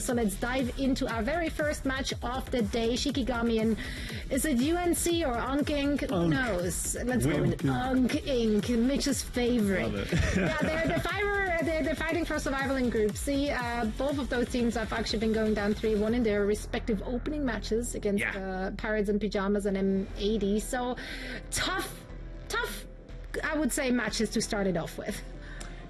So let's dive into our very first match of the day. Shikigami and is it UNC or UNC INC? Who knows? Let's go with UNC INC, Mitch's favorite. Yeah, they're fighting for survival in Group C. Both of those teams have actually been going down 3-1 in their respective opening matches against Pirates in Pyjamas and M80. So tough, I would say, matches to start it off with.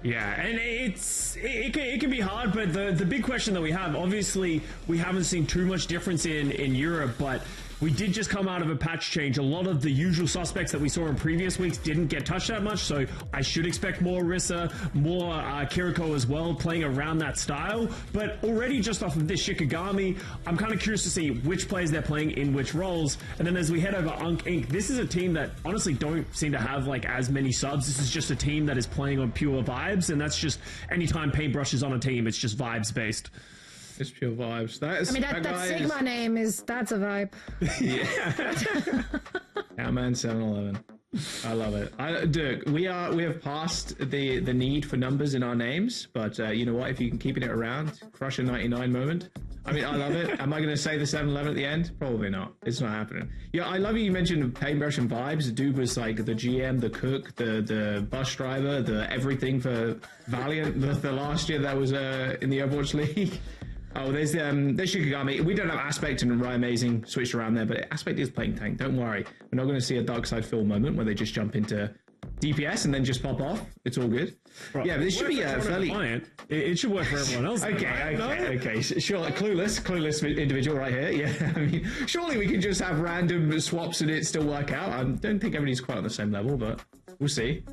Yeah, and it can be hard, but the big question that we have, obviously, we haven't seen too much difference in Europe, but we did just come out of a patch change. A lot of the usual suspects that we saw in previous weeks didn't get touched that much, so I should expect more Orisa, more Kiriko as well, playing around that style. But already just off of this Shikigami, I'm kind of curious to see which players they're playing in which roles. And then as we head over UNC INC, this is a team that honestly don't seem to have like as many subs. This is just a team that is playing on pure vibes, and that's just anytime Paintbrush is on a team, it's just vibes based. It's pure vibes. That Sigma name that's a vibe. Yeah. Yeah, man, 7-Eleven. I love it. Dirk, we have passed the need for numbers in our names, but you know what? If you can keep it around, crush a 99 moment. I mean, I love it. Am I going to say the 7-Eleven at the end? Probably not. It's not happening. Yeah, I love you mentioned Paintbrush and vibes. Dude was like the GM, the cook, the bus driver, the everything for Valiant the last year that was in the Overwatch League. Oh, there's Shikigami. We don't have Aspect and Ryan Amazing switched around there, but Aspect is playing tank. Don't worry. We're not going to see a Dark Side Phil moment where they just jump into DPS and then just pop off. It's all good. Bro, yeah, but this should be fairly... It should work for everyone else. Okay. Sure, clueless individual right here. Yeah, I mean, surely we can just have random swaps and it still work out. I don't think everybody's quite on the same level, but we'll see.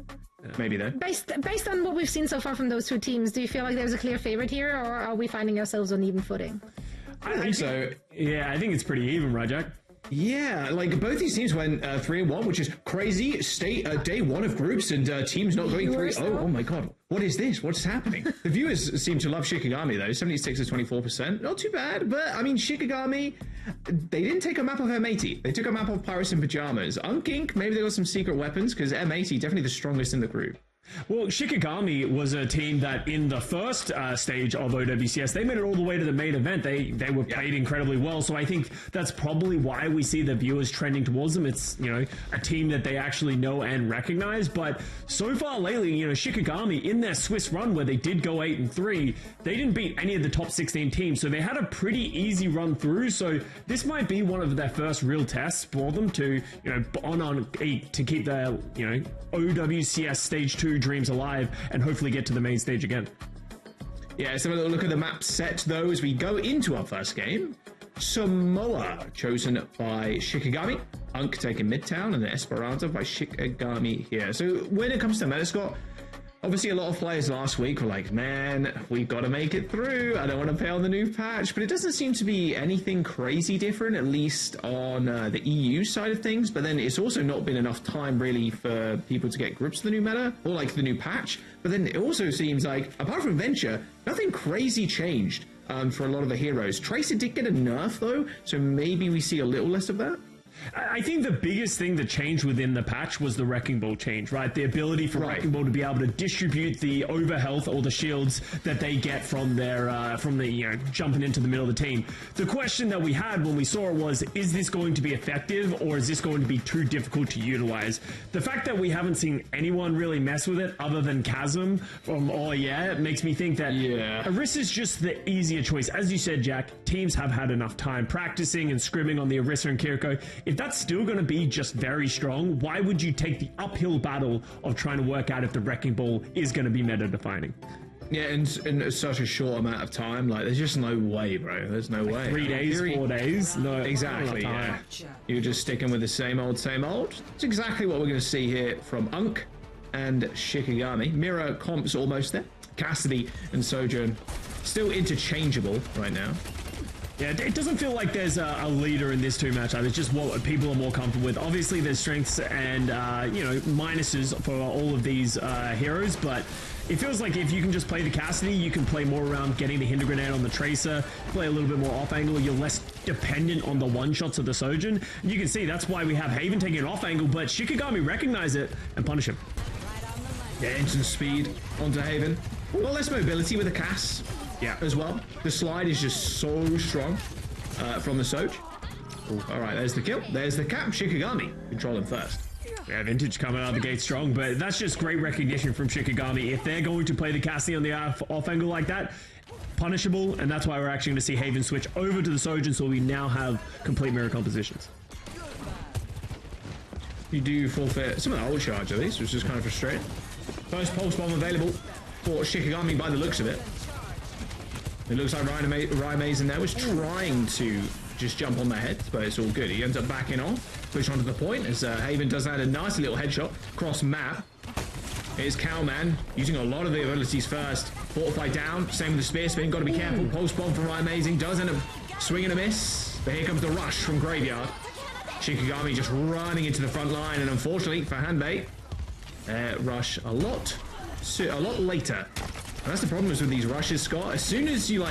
Maybe though. Based on what we've seen so far from those two teams, do you feel like there's a clear favorite here, or are we finding ourselves on even footing? I think so. Yeah, I think it's pretty even, right, Jack? Yeah, like both these teams went 3-1, which is crazy. Day one of groups and teams not going through. Oh my god, what is this? What's happening? The viewers seem to love Shikigami though. 76 to 24%, not too bad. But I mean, Shikigami, they didn't take a map of M80. They took a map of Pirates in Pyjamas. UNC INC, maybe they got some secret weapons because M80 definitely the strongest in the group. Well, Shikigami was a team that in the first stage of OWCS, they made it all the way to the main event. They were played incredibly well. So I think that's probably why we see the viewers trending towards them. It's, you know, a team that they actually know and recognize. But so far lately, you know, Shikigami in their Swiss run where they did go 8-3, they didn't beat any of the top 16 teams. So they had a pretty easy run through. So this might be one of their first real tests for them to, you know, to keep their, you know, OWCS stage 2 dreams alive and hopefully get to the main stage again. Yeah, let's have a little look at the map set though as we go into our first game. Samoa chosen by Shikigami, UNC taking Midtown, and the Esperanza by Shikigami here. So when it comes to meta, Scott, obviously a lot of players last week were like, man, we've got to make it through. I don't want to play on the new patch, but it doesn't seem to be anything crazy different, at least on the EU side of things. But then it's also not been enough time really for people to get grips to the new meta or like the new patch. But then it also seems like, apart from Venture, nothing crazy changed for a lot of the heroes. Tracer did get a nerf though, so maybe we see a little less of that. I think the biggest thing that changed within the patch was the Wrecking Ball change, right? The ability for Wrecking Ball to be able to distribute the overhealth or the shields that they get from their you know, jumping into the middle of the team. The question that we had when we saw it was, is this going to be effective or is this going to be too difficult to utilize? The fact that we haven't seen anyone really mess with it other than Chasm from it makes me think that Orisa is just the easier choice. As you said, Jack, teams have had enough time practicing and scrimming on the Orisa and Kiriko. If that's still going to be just very strong, why would you take the uphill battle of trying to work out if the Wrecking Ball is going to be meta defining? Yeah, in such a short amount of time, like there's just no way, bro. There's no way. 3 days, 4 days, no, exactly. Yeah, you're just sticking with the same old, same old. It's exactly what we're going to see here from UNC and Shikigami. Mirror comps almost there. Cassidy and Sojourn still interchangeable right now. Yeah, it doesn't feel like there's a leader in this two matchup. It's just what people are more comfortable with. Obviously, there's strengths and, you know, minuses for all of these heroes, but it feels like if you can just play the Cassidy, you can play more around getting the Hinder Grenade on the Tracer, play a little bit more off angle. You're less dependent on the one-shots of the Sojourn. And you can see that's why we have Haven taking an off angle, but Shikigami recognize it and punish him. Yeah, instant speed onto Haven. Well, less mobility with the Cass. as well. The slide is just so strong from the Soj. All right, there's the kill. There's the cap. Shikigami controlling first. Yeah, Vintage coming out of the gate strong, but that's just great recognition from Shikigami. If they're going to play the Cassie on the off angle like that, punishable, and that's why we're actually going to see Haven switch over to the Sojourn, so we now have complete mirror compositions. You do forfeit some of the ult charge at least, which is kind of frustrating. First pulse bomb available for Shikigami by the looks of it. It looks like Ryan Mason there was trying to just jump on their head, but it's all good. He ends up backing off, push onto the point as Haven does add a nice little headshot cross map. Here's Cowman using a lot of the abilities first. Fortify down, same with the spear spin, got to be careful. Pulse bomb from Ryan Amazing does end up swinging a miss, but here comes the rush from Graveyard. Shikigami just running into the front line, and unfortunately for Hanbei, rush a lot later. And that's the problem is with these rushes, Scott. As soon as you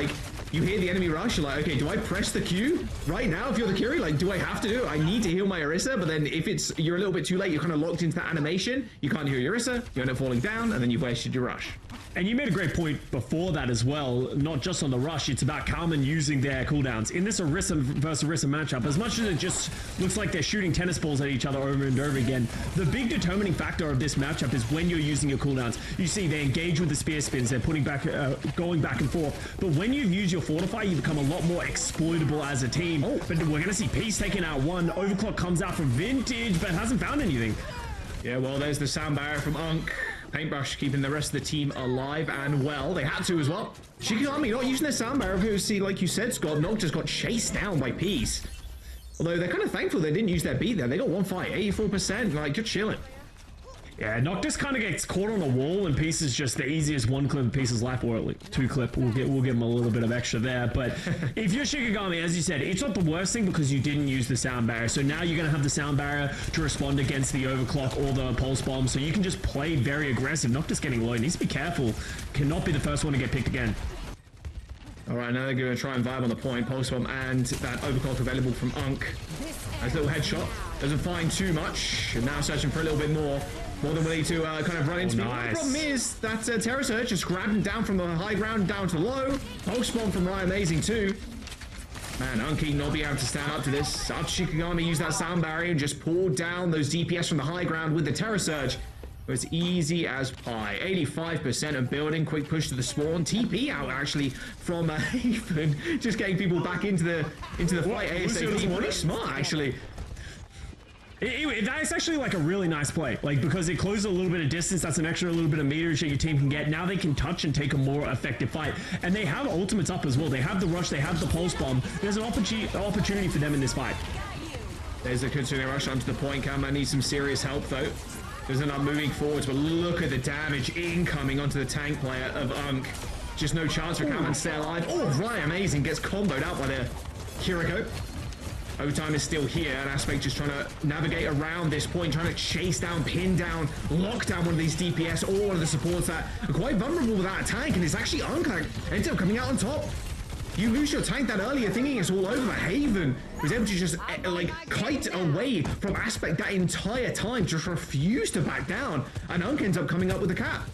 hear the enemy rush, you're like, okay, do I press the Q right now if you're the Curie? Like, do I have to do it? I need to heal my Orisa, but then if you're a little bit too late, you're kind of locked into that animation, you can't heal your Orisa, you end up falling down, and then you've wasted your rush. And you made a great point before that as well, not just on the rush, it's about Carmen using their cooldowns. In this Orisa versus Orisa matchup, as much as it just looks like they're shooting tennis balls at each other over and over again, the big determining factor of this matchup is when you're using your cooldowns. You see they engage with the spear spins, they're putting back, going back and forth, but when you've used your Fortify, you become a lot more exploitable as a team. But we're gonna see Peace taking out one, Overclock comes out from Vintage, but hasn't found anything. Yeah, well, there's the sound barrier from UNC. Paintbrush keeping the rest of the team alive and well. They had to as well. Shikigami not using their sound barrier. See, like you said, Scott, Noct just got chased down by Peace. Although they're kind of thankful they didn't use their beat there. They got one fight, 84%. Like, you're chilling. Yeah, Noctis kind of gets caught on a wall, and Peace is just the easiest one clip of Peace's life, or at least two clip. We'll give him a little bit of extra there. But if you're Shikigami, as you said, it's not the worst thing because you didn't use the sound barrier. So now you're going to have the sound barrier to respond against the overclock or the pulse bomb. So you can just play very aggressive. Noctis getting low. Needs to be careful. Cannot be the first one to get picked again. All right, now they're going to try and vibe on the point. Pulse bomb and that overclock available from UNC. Nice little headshot. Doesn't find too much. And now searching for a little bit more. More than willing to kind of run into people. Nice. The problem is that Terror Surge just grabbed him down from the high ground down to low. Pulse bomb from Ryan Amazing too. Man, Unky not being able to stand up to this. After Shikigami used that sound barrier and just pulled down those DPS from the high ground with the Terror Surge. It's easy as pie. 85% of building. Quick push to the spawn. TP out actually from Haven. Just getting people back into the fight ASAP. Pretty smart actually. That's actually like a really nice play, like because it closes a little bit of distance. That's an extra little bit of meterage that your team can get. Now they can touch and take a more effective fight, and they have ultimates up as well. They have the rush, they have the pulse bomb. There's an opportunity for them in this fight. There's a Kitsune rush onto the point. Kama needs some serious help though. Doesn't end up moving forwards, but look at the damage incoming onto the tank player of UNC. Just no chance for Kama to stay alive. Oh, right, amazing. Gets comboed out by the Kiriko. Overtime is still here, and Aspect just trying to navigate around this point, trying to chase down, pin down, lock down one of these DPS, or one of the supports that are quite vulnerable without a tank, and it's actually UNC that ends up coming out on top. You lose your tank that earlier, thinking it's all over, but Haven was able to just like kite away from Aspect that entire time, just refused to back down, and UNC ends up coming up with the cap.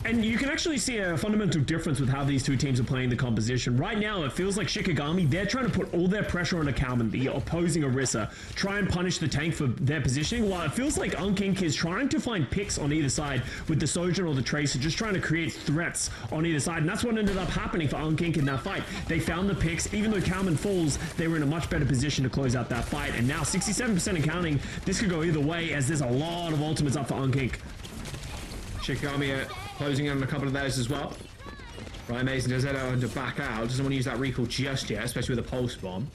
And you can actually see a fundamental difference with how these two teams are playing the composition. Right now, it feels like Shikigami, they're trying to put all their pressure on a Kalman, the opposing Orisa, try and punish the tank for their positioning, while it feels like UNC INC is trying to find picks on either side with the Sojourn or the Tracer, just trying to create threats on either side. And that's what ended up happening for UNC INC in that fight. They found the picks. Even though Kalman falls, they were in a much better position to close out that fight. And now 67% and counting, this could go either way as there's a lot of ultimates up for UNC INC. Shikigami closing in on a couple of those as well. Ryan Mason does that to back out. Doesn't want to use that recall just yet, especially with a pulse bomb.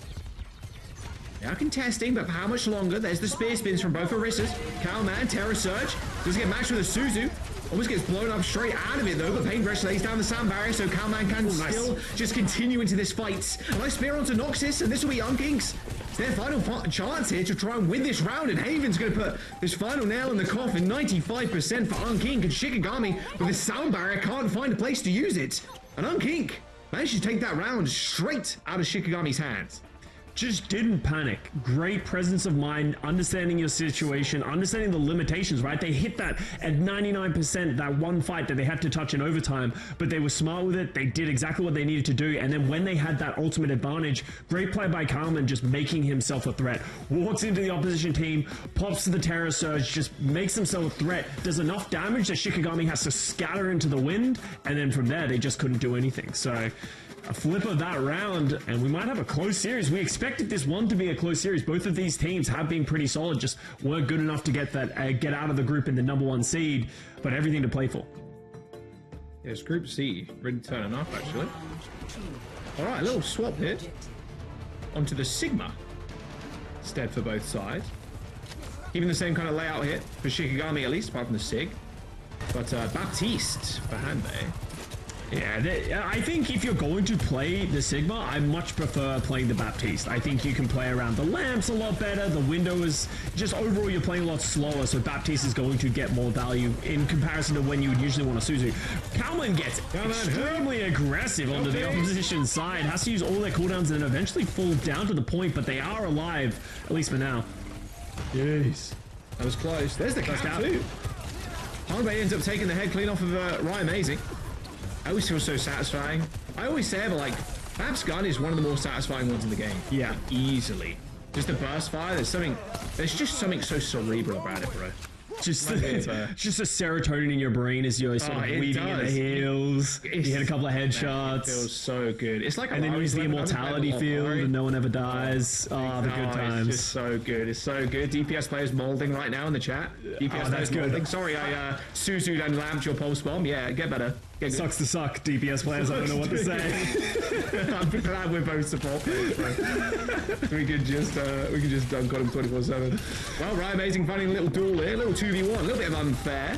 Now contesting, but for how much longer? There's the spear spins from both Orisas. Cowman, Terror Surge. Doesn't get matched with a Suzu. Almost gets blown up straight out of it though, but Paintbrush lays down the sound barrier, so Cowman can still just continue into this fight. A nice spear onto Noxus, and this will be UNC INC's. It's their final chance here to try and win this round, and Haven's going to put this final nail in the coffin. 95% for UNC INC, and Shikigami with his sound barrier can't find a place to use it. And UNC INC managed to take that round straight out of Shikigami's hands. just didn't panic. Great presence of mind, understanding your situation, understanding the limitations, right? They hit that at 99%, that one fight that they had to touch in overtime, but they were smart with it. They did exactly what they needed to do. And then when they had that ultimate advantage, great play by Carmen, just making himself a threat. Walks into the opposition team, pops to the Terror Surge, just makes himself a threat, does enough damage that Shikigami has to scatter into the wind, and then from there, they just couldn't do anything. So a flip of that round, and we might have a close series. We expected this one to be a close series. Both of these teams have been pretty solid, just weren't good enough to get out of the group in the #1 seed, but everything to play for. Yes, Group C, really turning up, actually. All right, a little swap here. Onto the Sigma. Instead for both sides. Even the same kind of layout here, for Shikigami at least, apart from the Sig. But Baptiste for Hanbei. Yeah, I think if you're going to play the Sigma, I much prefer playing the Baptiste. I think you can play around the lamps a lot better. The window is just overall you're playing a lot slower, so Baptiste is going to get more value in comparison to when you would usually want a Suzu. Kalman gets extremely aggressive onto the opposition side, has to use all their cooldowns and then eventually fall down to the point, but they are alive, at least for now. Jeez. That was close. There's the cap too. Hanbei ends up taking the head clean off of Ryan Amazing. I always feel so satisfying. I always say, but like, Bab's gun is one of the more satisfying ones in the game. Yeah. Easily. Just the burst fire, there's just something so cerebral about it, bro. Just a serotonin in your brain as you're sort of weaving in the heels. You hit a couple of headshots. It feels so good. It's like, and then you use the immortality field and no one ever dies. Oh, the good times. It's just so good. It's so good. DPS players molding right now in the chat. DPS that's good. Molding. Sorry, I Suzu'd and lamped your pulse bomb. Yeah, get better. Sucks to suck, DPS players. I don't know what to say. I'm glad we're both support players, bro. we could just dunk on him 24/7. Well, Ryan Amazing finding a little duel here, a little 2v1, a little bit of unfair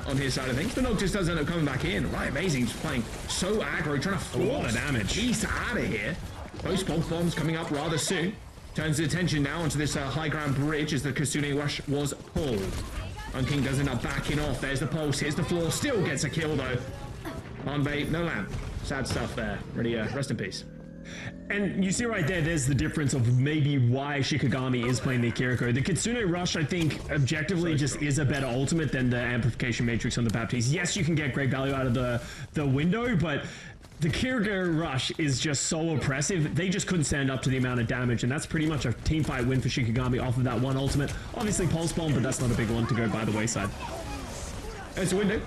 on his side of things, but Noctis does end up coming back in. Ryan Amazing's playing so aggro, trying to force a lot of damage. He's out of here. Both pulse bombs coming up rather soon. Turns his attention now onto this high ground bridge as the Kasune rush was pulled. King does end up backing off. There's the pulse. Here's the floor. Still gets a kill though. Hanbei, no lamp. Sad stuff there. Really, rest in peace. And you see right there's the difference of maybe why Shikigami is playing the Kiriko. The Kitsune Rush, I think, objectively just is a better ultimate than the Amplification Matrix on the Baptiste. Yes, you can get great value out of the window, but the Kiriko Rush is just so oppressive. They just couldn't stand up to the amount of damage, and that's pretty much a team fight win for Shikigami off of that one ultimate. Obviously Pulse Bomb, but that's not a big one to go by the wayside. There's the window.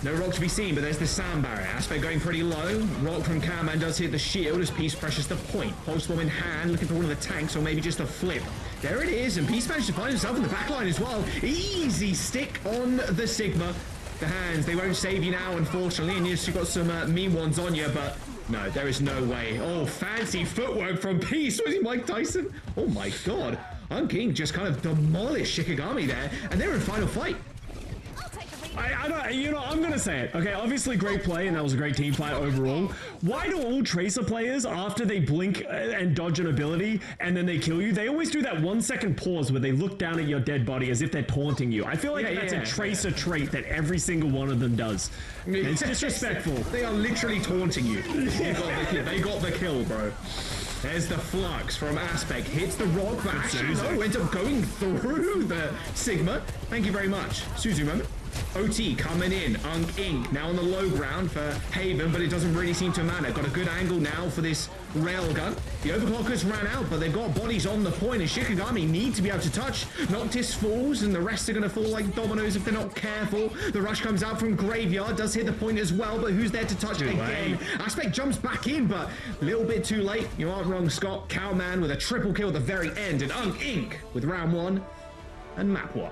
No rock to be seen, but there's the sound barrier. Aspect going pretty low. Rock from Cowman does hit the shield as Peace pressures the point. Pulse Bomb in hand, looking for one of the tanks, or maybe just a flip. There it is, and Peace managed to find himself in the backline as well. Easy stick on the Sigma. The hands, they won't save you now, unfortunately, and yes, you've got some mean ones on you, but no, there is no way. Oh, fancy footwork from Peace. Was he Mike Tyson? Oh my god. King just kind of demolished Shikigami there, and they're in final fight. I don't, I'm going to say it. Okay, obviously great play, and that was a great team fight overall. Why do all Tracer players, after they blink and dodge an ability, and then they kill you, they always do that 1 second pause where they look down at your dead body as if they're taunting you? I feel like that's a Tracer trait that every single one of them does. It's disrespectful. They are literally taunting you. They got the kill, bro. There's the flux from Aspect. Hits the rock, but actually no, ends up going through the Sigma. Thank you very much. Suzu moment. OT coming in. Inc. now on the low ground for Haven, but it doesn't really seem to matter. Got a good angle now for this railgun. The overclockers ran out, but they've got bodies on the point, and Shikigami need to be able to touch. Noctis falls, and the rest are going to fall like dominoes if they're not careful. The rush comes out from Graveyard, does hit the point as well, but who's there to touch again? Aspect jumps back in, but a little bit too late. You aren't wrong, Scott. Cowman with a triple kill at the very end, and Inc. with round 1 and map 1.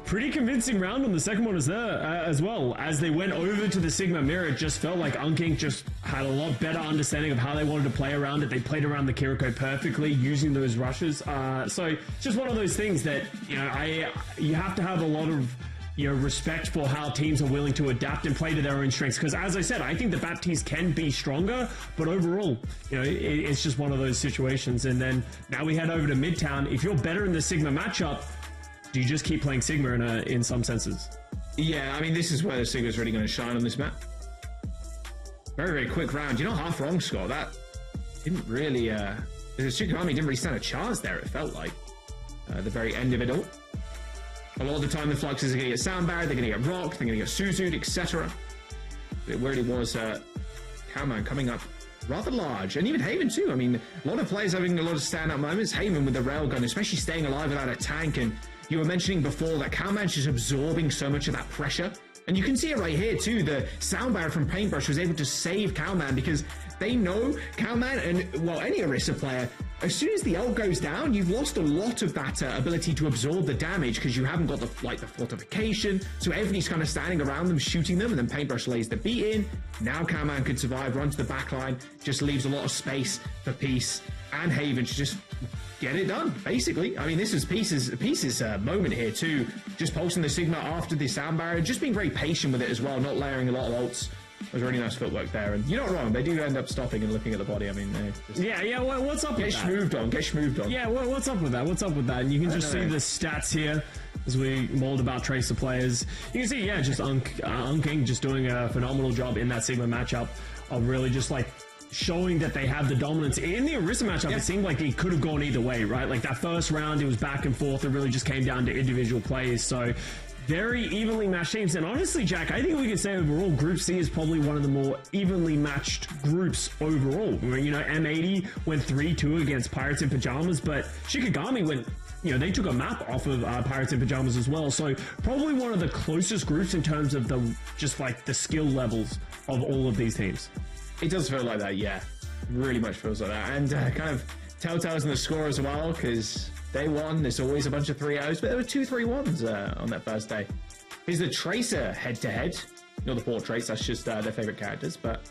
Pretty convincing round on the second one as well. As they went over to the Sigma mirror, it just felt like Inc. just had a lot better understanding of how they wanted to play around it. They played around the Kiriko perfectly, using those rushes. So it's just one of those things that, you have to have a lot of respect for how teams are willing to adapt and play to their own strengths. Because as I said, I think the Baptiste can be stronger, but overall, it's just one of those situations. And then now we head over to Midtown. If you're better in the Sigma matchup, do you just keep playing Sigma in some senses? Yeah, I mean, this is where the Sigma's really going to shine on this map. Very, very quick round. You're not half wrong, Scott. That didn't really Because Shikigami didn't really stand a chance there, it felt like. The very end of it all. A lot of the time the Fluxes are going to get sound barrier, they're going to get rocked, they're going to get Suzu'd, etc. It really was Cowman coming up rather large, and even Haven too. I mean, a lot of players having a lot of stand-up moments. Haven with the railgun, especially staying alive without a tank, and you were mentioning before that Cowman's just absorbing so much of that pressure. And you can see it right here too. The sound barrier from Paintbrush was able to save Cowman because they know Cowman and, well, any Orisa player, as soon as the ult goes down, you've lost a lot of that ability to absorb the damage because you haven't got the fortification. So everybody's kind of standing around them, shooting them, and then Paintbrush lays the beat in. Now Cowman could survive, run to the back line, just leaves a lot of space for Peace and Haven to just get it done, basically. I mean, this is Peace's moment here too, just pulsing the Sigma after the sound barrier, just being very patient with it as well, not layering a lot of ults. It was really nice footwork there, and you're not wrong, they do end up stopping and looking at the body. I mean, what's up with that? Get schmooved on. Yeah, what's up with that? And you can just see the stats here as we mauled about Tracer players. You can see, just UNC just doing a phenomenal job in that Sigma matchup of really just like showing that they have the dominance. In the Orisa matchup, it seemed like it could have gone either way, right? Like that first round, it was back and forth. It really just came down to individual plays. So very evenly matched teams. And honestly, Jack, I think we can say overall, Group C is probably one of the more evenly matched groups overall. You know, M80 went 3-2 against Pirates in Pajamas, but Shikigami went, they took a map off of Pirates in Pajamas as well. So probably one of the closest groups in terms of the skill levels of all of these teams. It does feel like that, yeah. Really much feels like that. And kind of telltales in the score as well, because day one, there's always a bunch of 3-0s, but there were 2 3-1s on that first day. Here's the Tracer head-to-head. Not the portraits, that's just their favorite characters, but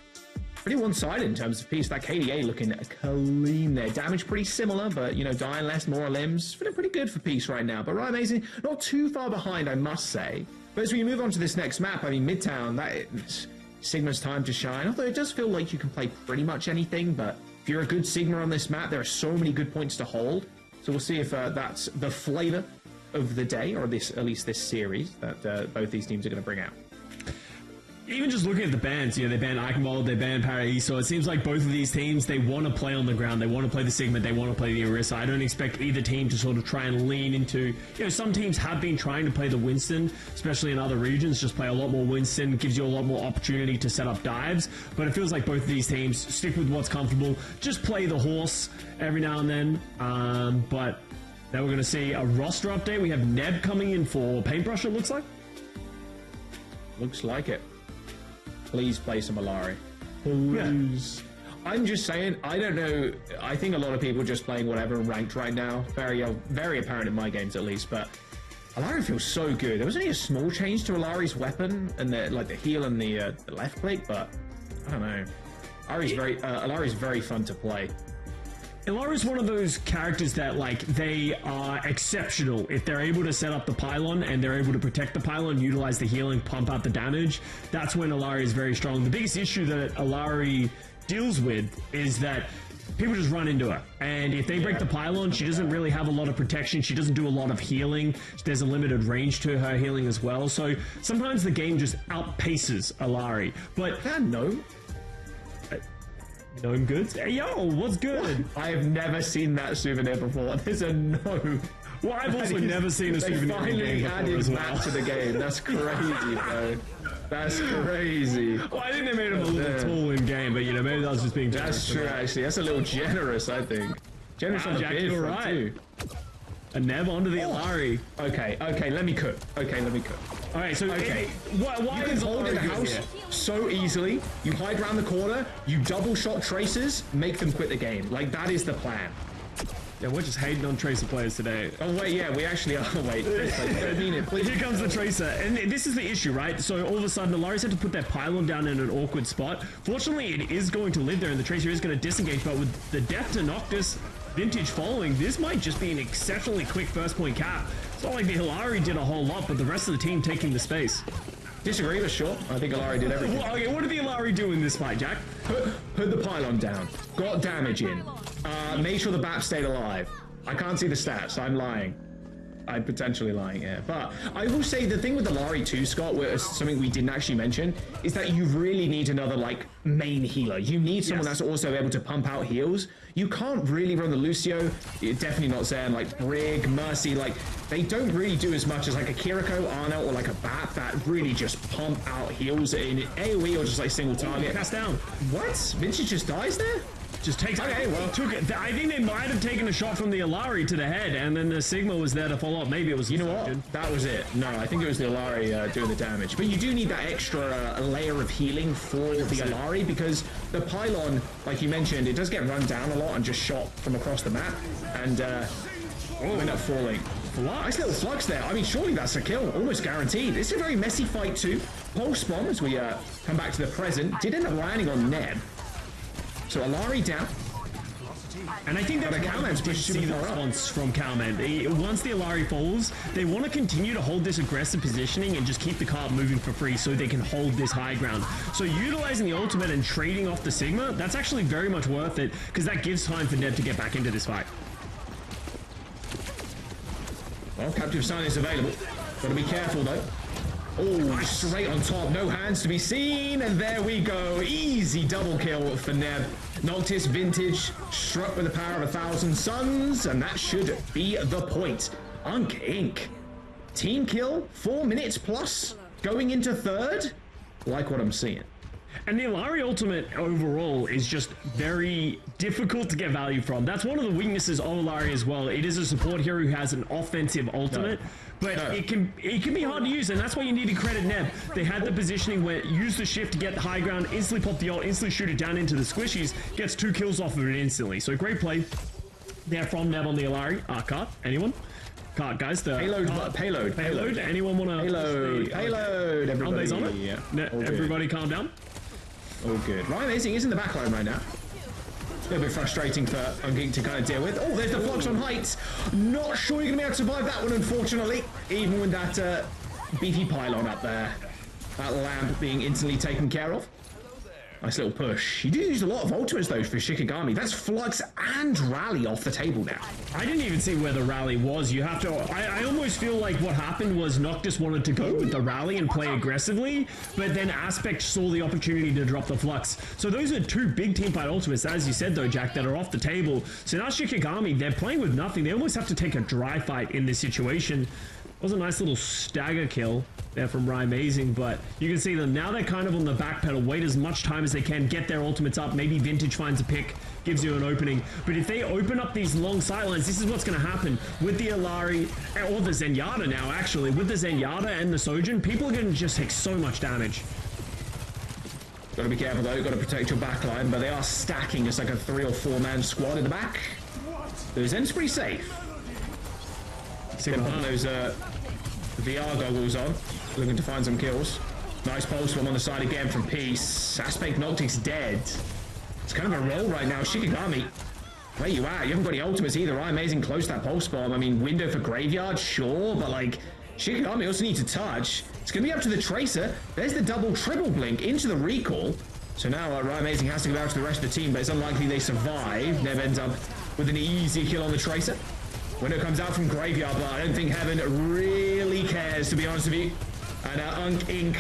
pretty one-sided in terms of Peace. That KDA looking clean there. Damage pretty similar, but, dying less, more limbs. Feeling pretty good for Peace right now. But right, amazing. Not too far behind, I must say. But as we move on to this next map, I mean, Midtown, that is Sigma's time to shine. Although it does feel like you can play pretty much anything, but if you're a good Sigma on this map, there are so many good points to hold. So we'll see if that's the flavor of the day, or at least this series, that both these teams are going to bring out. Even just looking at the bans, they ban Eichenwald, they ban Paraiso. It seems like both of these teams, they want to play on the ground. They want to play the Sigma, they want to play the Orisa. I don't expect either team to sort of try and lean into, some teams have been trying to play the Winston, especially in other regions, just play a lot more Winston, gives you a lot more opportunity to set up dives. But it feels like both of these teams stick with what's comfortable, just play the horse every now and then. But now we're going to see a roster update. We have Neb coming in for Paintbrush, it looks like. Looks like it. Please play some Alari. Please. Yeah. I'm just saying, I don't know. I think a lot of people are just playing whatever ranked right now. Very apparent in my games, at least. But Alari feels so good. There was only a small change to Alari's weapon and the heal and the left click, but I don't know. Alari's very fun to play. Ilari's one of those characters that, they are exceptional. If they're able to set up the pylon and they're able to protect the pylon, utilize the healing, pump out the damage, that's when Ilari is very strong. The biggest issue that Ilari deals with is that people just run into her. And if they break the pylon, she doesn't really have a lot of protection. She doesn't do a lot of healing. There's a limited range to her healing as well. So sometimes the game just outpaces Ilari. But no. Gnome goods? Hey, yo, what's good? I have never seen that souvenir before. There's a gnome. Well, I've also never seen a souvenir in the game added as well. that to the game. That's crazy, bro. That's crazy. Well, I think they made him a little tall in game, but maybe that was just being generous. That's true, actually. That's a little generous, I think. Generous on the beard front, too. A Neb onto the Ilari. Okay, let me cook. All right, so why you can hold in the house so easily. You hide around the corner, you double shot Tracers, make them quit the game. That is the plan. Yeah, we're just hating on Tracer players today. Oh wait, yeah, we actually are. Wait, I mean it, please. Here comes the Tracer, and this is the issue, right? So all of a sudden, the Ilari's had to put their pylon down in an awkward spot. Fortunately, it is going to live there, and the Tracer is going to disengage, but with the death to Noctis Vintage following, this might just be an exceptionally quick first point cap. It's not like the Ilari did a whole lot, but the rest of the team taking the space. Disagree, but sure. I think Ilari did everything. Well, okay, what did the Ilari do in this fight, Jack? Put the pylon down. Got damage in. Made sure the BAP stayed alive. I can't see the stats, I'm lying. I'm potentially lying here. But I will say the thing with the Lari too, Scott, something we didn't actually mention, is that you really need another like main healer. You need someone that's also able to pump out heals. You can't really run the Lucio. You're definitely not saying like Brig, Mercy, like they don't really do as much as like a Kiriko, Ana, or like a Bat that really just pump out heals in AoE or just like single target. Cast down. What? Vinci just dies there? Just takes. Okay, well, took it. I think they might have taken a shot from the Alari to the head, and then the Sigma was there to follow up. Maybe it was. You know what? That was it. No, I think it was the Alari doing the damage. But you do need that extra layer of healing for the Alari because the pylon, like you mentioned, it does get run down a lot and just shot from across the map, and end up falling. Nice little flux there. I mean, surely that's a kill, almost guaranteed. It's a very messy fight too. Pulse bomb, as we come back to the present, did end up landing on Neb. So Alari down. And I think that's why we did see the response from Calman. Once the Alari falls, they want to continue to hold this aggressive positioning and just keep the cart moving for free so they can hold this high ground. So utilizing the ultimate and trading off the Sigma, that's actually very much worth it because that gives time for Neb to get back into this fight. Well, Captive Sign is available. Gotta be careful though. Oh, straight on top, no hands to be seen, and there we go. Easy double kill for Neb. Noctis Vintage struck with the power of 1,000 suns, and that should be the point. UNC INC. Team kill, 4 minutes plus, going into third. Like what I'm seeing. And the Alari ultimate overall is just very difficult to get value from. That's one of the weaknesses of Alari as well. It is a support hero who has an offensive ultimate, but it can be hard to use, and that's why you need to credit Neb. They had the positioning where use the shift to get the high ground, instantly pop the ult, instantly shoot it down into the squishies, gets 2 kills off of it instantly. So great play there from Neb on the Alari. Cart, anyone? Cart, guys. The payload. Anyone want to? Payload. Everybody. On it? Yeah. Everybody calm down. Oh, good. Ryan Amazing is in the backline right now. A little bit frustrating for UNC INC to kind of deal with. Oh, there's the Flux on heights. Not sure you're going to be able to survive that one, unfortunately. Even with that beefy pylon up there. That lamp being instantly taken care of. Nice little push. You do use a lot of ultimates though for Shikigami. That's Flux and Rally off the table now. I didn't even see where the Rally was. You have to... I almost feel like what happened was Noctis wanted to go with the Rally and play aggressively, but then Aspect saw the opportunity to drop the Flux. So those are 2 big teamfight ultimates, as you said though, Jack, that are off the table. So now Shikigami, they're playing with nothing. They almost have to take a dry fight in this situation. Was a nice little stagger kill there from Ryan Amazing, but you can see them now. They're kind of on the back pedal, wait as much time as they can, get their ultimates up. Maybe Vintage finds a pick, gives you an opening. But if they open up these long sightlines, this is what's going to happen with the Alari, or the Zenyatta now, actually. With the Zenyatta and the Sojin, people are going to just take so much damage. Got to be careful though, got to protect your backline, but they are stacking just like a 3 or 4 man squad in the back. Those ends pretty safe. Gonna put those VR goggles on, looking to find some kills. Nice pulse bomb on the side again from Peace. Aspect Noctis dead. It's kind of a roll right now. Shikigami, where you at? You haven't got any ultimates either. I'm Amazing close that pulse bomb. I mean, window for Graveyard, sure, but like, Shikigami also needs to touch. It's gonna be up to the Tracer. There's the triple blink into the recall. So now Ryan Amazing has to go out to the rest of the team, but it's unlikely they survive. Neb ends up with an easy kill on the Tracer. Window comes out from Graveyard, but I don't think Heaven really cares, to be honest with you. And UNC INC,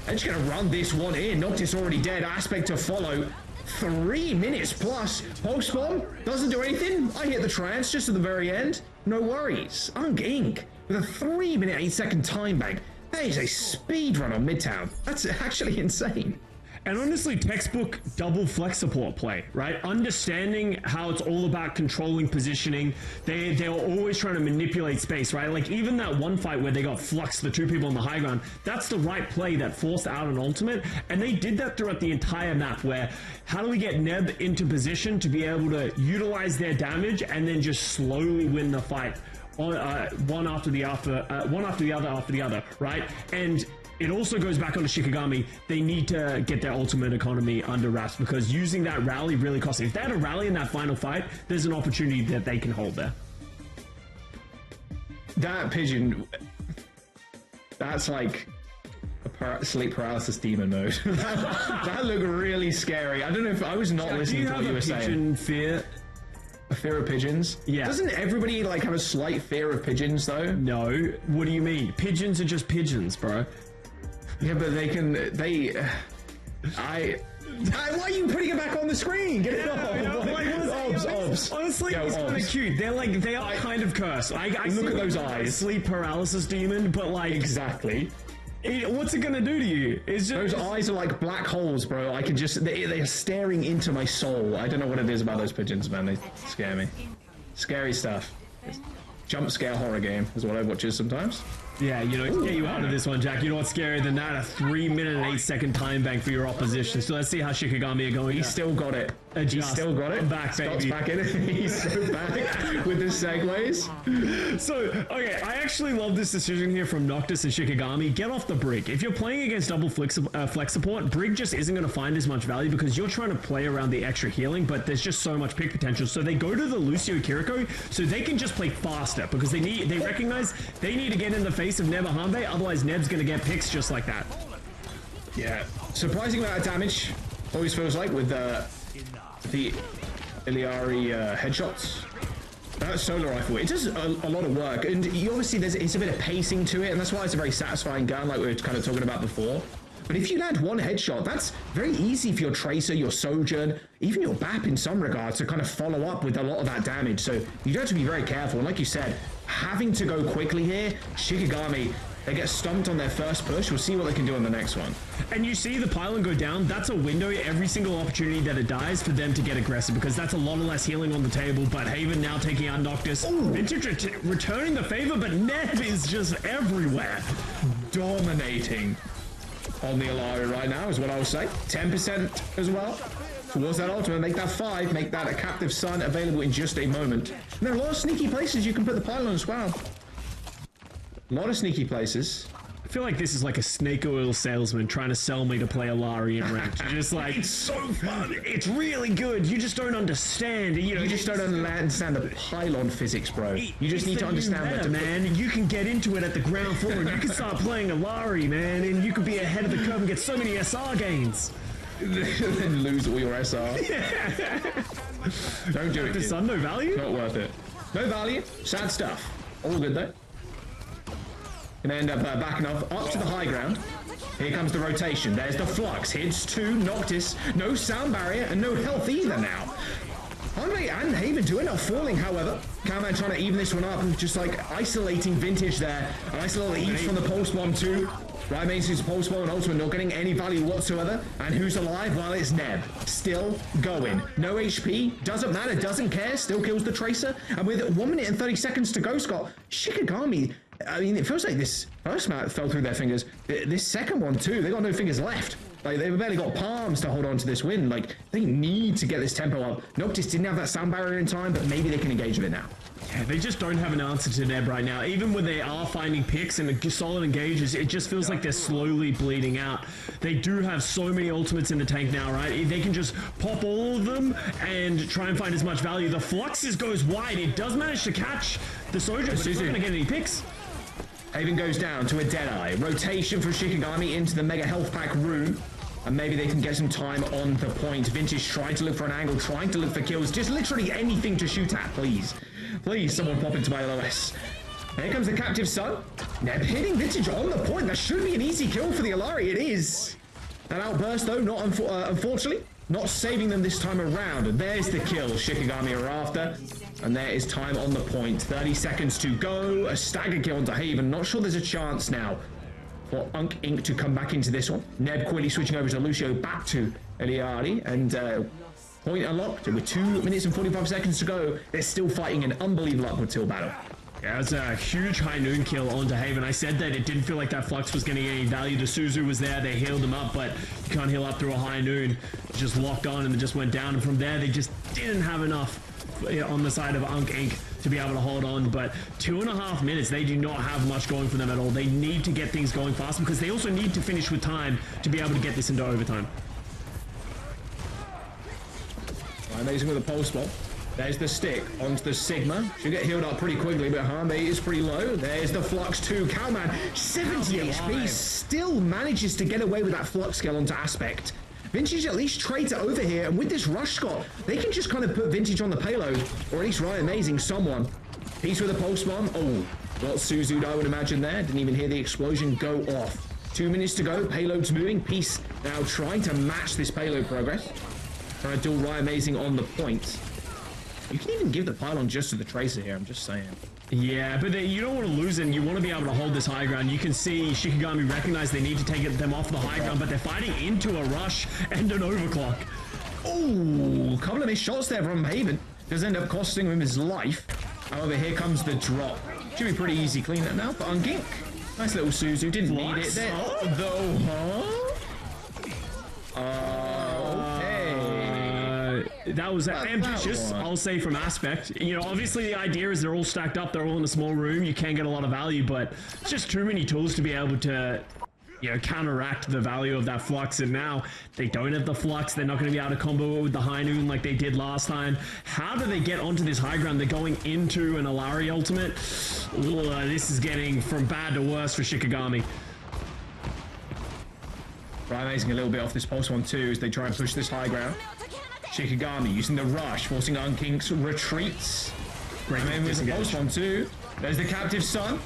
they're just going to run this one in. Noctis already dead. Aspect to follow. 3 minutes plus. Pulse bomb doesn't do anything. I hit the trance just at the very end. No worries. UNC INC with a 3 minute 8 second time bank. That is a speed run on Midtown. That's actually insane. And honestly, textbook double flex support play, right? Understanding how it's all about controlling positioning. They were always trying to manipulate space, right? Like even that one fight where they got fluxed, the 2 people on the high ground, that's the right play that forced out an ultimate. And they did that throughout the entire map where how do we get Neb into position to be able to utilize their damage and then just slowly win the fight one after the other, right? And it also goes back on to Shikigami. They need to get their ultimate economy under wraps because using that rally really costs. If they had a rally in that final fight, there's an opportunity that they can hold there. That pigeon, that's like a sleep paralysis demon mode. that looked really scary. I don't know if I was not listening to what you were saying. Pigeon fear? A fear of pigeons? Yeah. Doesn't everybody like have a slight fear of pigeons though? No. What do you mean? Pigeons are just pigeons, bro. Yeah, but why are you putting it back on the screen? Get it off. Obs. Honestly, it's kind of cute. They are kind of cursed. I look at those eyes. Sleep paralysis demon, but like exactly. What's it gonna do to you? It's just, those eyes are like black holes, bro. I can just they are staring into my soul. I don't know what it is about those pigeons, man. They scare me. Scary stuff. Jump scare horror game is what I watch sometimes. Yeah, you know, to get you out of this one, Jack, you know what's scarier than that? A 3 minute and 8 second time bank for your opposition. So let's see how Shikigami are going. He's still got it. He's still got it. I'm back, Scott's baby. back in it. He's so back with the segues. So, okay, I actually love this decision here from Noctis and Shikigami. Get off the Brig. If you're playing against double flex support, Brig just isn't going to find as much value because you're trying to play around the extra healing, but there's just so much pick potential. So they go to the Lucio Kiriko so they can just play faster because they recognize they need to get in the face of Neb Ahambe, otherwise Neb's going to get picks just like that. Yeah. Surprising amount of damage, always feels like, with the Iliari headshots. That solar rifle, it does a lot of work, and obviously it's a bit of pacing to it, and that's why it's a very satisfying gun, like we were kind of talking about before. But if you land one headshot, that's very easy for your Tracer, your Sojourn, even your BAP in some regards to kind of follow up with a lot of that damage. So you do have to be very careful. And like you said, having to go quickly here, Shikigami, they get stumped on their first push. We'll see what they can do on the next one. And you see the pylon go down. That's a window every single opportunity that it dies for them to get aggressive because that's a lot less healing on the table. But Haven now taking out Noctis. Vintage returning the favor, but Neb is just everywhere. Dominating on the Ilari right now is what I would say. 10% as well towards that ultimate. Make that 5. Make that a captive sun available in just a moment. And there are a lot of sneaky places you can put the pylon as well. A lot of sneaky places. I feel like this is like a snake oil salesman trying to sell me to play Ilari in ranked. Just like, it's so fun. It's really good. You just don't understand. You know, you just don't understand the pylon physics, bro. You just need to understand that, man. You can get into it at the ground floor and you can start playing Ilari, man, and you could be ahead of the curve and get so many SR gains. Then lose all your SR. Yeah. Don't do it. The sun, no value? Not worth it. No value. Sad stuff. All good though. Gonna end up backing off up to the high ground. Here comes the rotation. There's the flux. Hits 2. Noctis. No sound barrier and no health either now. Andre and Haven to it, not falling, however. Cowman trying to even this one up and just like isolating Vintage there. A nice little each from the pulse bomb too. Right main sees pulse bomb and ultimate not getting any value whatsoever. And who's alive? Well, it's Neb. Still going. No HP. Doesn't matter. Doesn't care. Still kills the Tracer. And with 1 minute and 30 seconds to go, Scott, Shikigami, I mean, it feels like this first map fell through their fingers. This second one too, they got no fingers left. Like, they've barely got palms to hold on to this win. Like, they need to get this tempo up. Noctis didn't have that sound barrier in time, but maybe they can engage with it now. Yeah, they just don't have an answer to Neb right now. Even when they are finding picks and solid engages, it just feels like they're slowly bleeding out. They do have so many ultimates in the tank now, right? They can just pop all of them and try and find as much value. The Fluxus goes wide. It does manage to catch the Sojourn, but it's not going to get any picks. Haven goes down to a Deadeye. Rotation from Shikigami into the Mega Health Pack room. And maybe they can get some time on the point. Vintage trying to look for an angle, trying to look for kills. Just literally anything to shoot at, please. Please, someone pop into my LOS. Here comes the Captive Sun. Neb hitting Vintage on the point. That should be an easy kill for the Ilari. It is. That outburst, though, not unfortunately, not saving them this time around. And there's the kill Shikigami are after. And there is time on the point. 30 seconds to go. A stagger kill onto Haven. Not sure there's a chance now for UNC INC to come back into this one. Neb quickly switching over to Lucio, back to Eliari, and point unlocked. With 2 minutes and 45 seconds to go, they're still fighting an unbelievable upward tilt battle. Yeah, it's a huge high noon kill onto Haven. I said that it didn't feel like that Flux was getting any value. The Suzu was there, they healed him up, but you can't heal up through a high noon. Just locked on and it just went down, and from there they just didn't have enough on the side of UNC INC to be able to hold on. But 2.5 minutes, they do not have much going for them at all. They need to get things going fast because they also need to finish with time to be able to get this into overtime. Amazing with the pulse bomb. There's the stick onto the Sigma. Should get healed up pretty quickly, but Harmbe is pretty low. There's the Flux too. Cowman, 70 HP, still manages to get away with that Flux skill onto Aspect. Vintage at least trades it over here, and with this rush, Scott, they can just kind of put Vintage on the payload, or at least Ryan Amazing someone. Peace with a pulse bomb. Oh, got Suzu'd, I would imagine there. Didn't even hear the explosion go off. 2 minutes to go. Payload's moving. Peace now trying to match this payload progress. Trying to duel Ryan Amazing on the point. You can even give the pylon just to the Tracer here, I'm just saying. Yeah, but you don't want to lose it, and you want to be able to hold this high ground. You can see Shikigami recognize they need to take them off the high ground, but they're fighting into a rush and an overclock. Oh, a couple of missed shots there from Haven. Does end up costing him his life. However, here comes the drop. Should be pretty easy clean up now for UNC. Nice little Suzu, didn't need it there. Though, that was ambitious, I'll say, from Aspect. You know, obviously the idea is they're all stacked up, they're all in a small room, you can't get a lot of value, but it's just too many tools to be able to, you know, counteract the value of that Flux, and now they don't have the Flux, they're not going to be able to combo it with the High Noon like they did last time. How do they get onto this high ground? They're going into an Alari ultimate. Ugh, this is getting from bad to worse for Shikigami. Ryan Amazing a little bit off this pulse one too as they try and push this high ground. Shikigami using the rush, forcing UNC's retreats. Great man with the pulse one too. There's the captive son.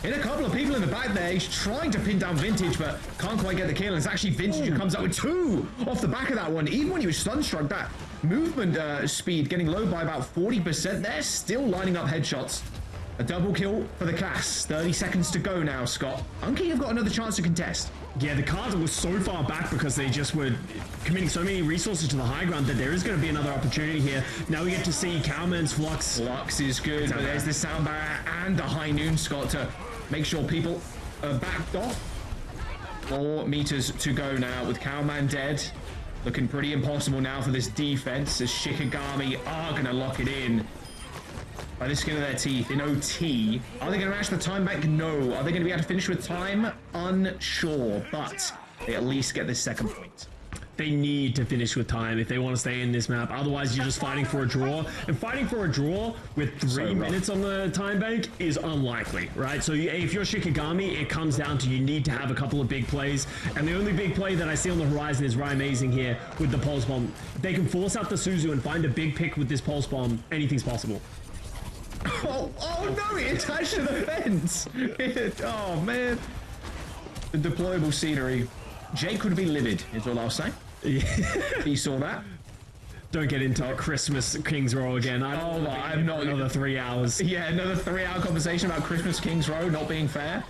Hit a couple of people in the back there. He's trying to pin down Vintage, but can't quite get the kill. And it's actually Vintage who comes up with 2 off the back of that one. Even when he was stun-struck, that movement speed getting low by about 40% there. Still lining up headshots. A double kill for the class. 30 seconds to go now, Scott. UNC have got another chance to contest. Yeah, the cards were so far back because they just were committing so many resources to the high ground that there is going to be another opportunity here. Now we get to see Cowman's Flux. Flux is good, but there's the sound barrier and the High Noon, Scott, to make sure people are backed off. 4 meters to go now with Cowman dead. Looking pretty impossible now for this defense as Shikigami are going to lock it in. By the skin of their teeth in OT. Are they going to match the time back? No. Are they going to be able to finish with time? Unsure, but they at least get this second point. They need to finish with time if they want to stay in this map. Otherwise, you're just fighting for a draw. And fighting for a draw with 3 minutes on the time bank is unlikely, right? So if you're Shikigami, it comes down to you need to have a couple of big plays. And the only big play that I see on the horizon is Ryan Amazing here with the Pulse Bomb. If they can force out the Suzu and find a big pick with this Pulse Bomb, anything's possible. Oh no, it attached to the fence. Oh man. The deployable scenery. Jake would be livid, is all I'll say. He saw that. Don't get into a Christmas King's Row again. I'm not another 3 hours. Yeah, another 3-hour conversation about Christmas King's Row not being fair.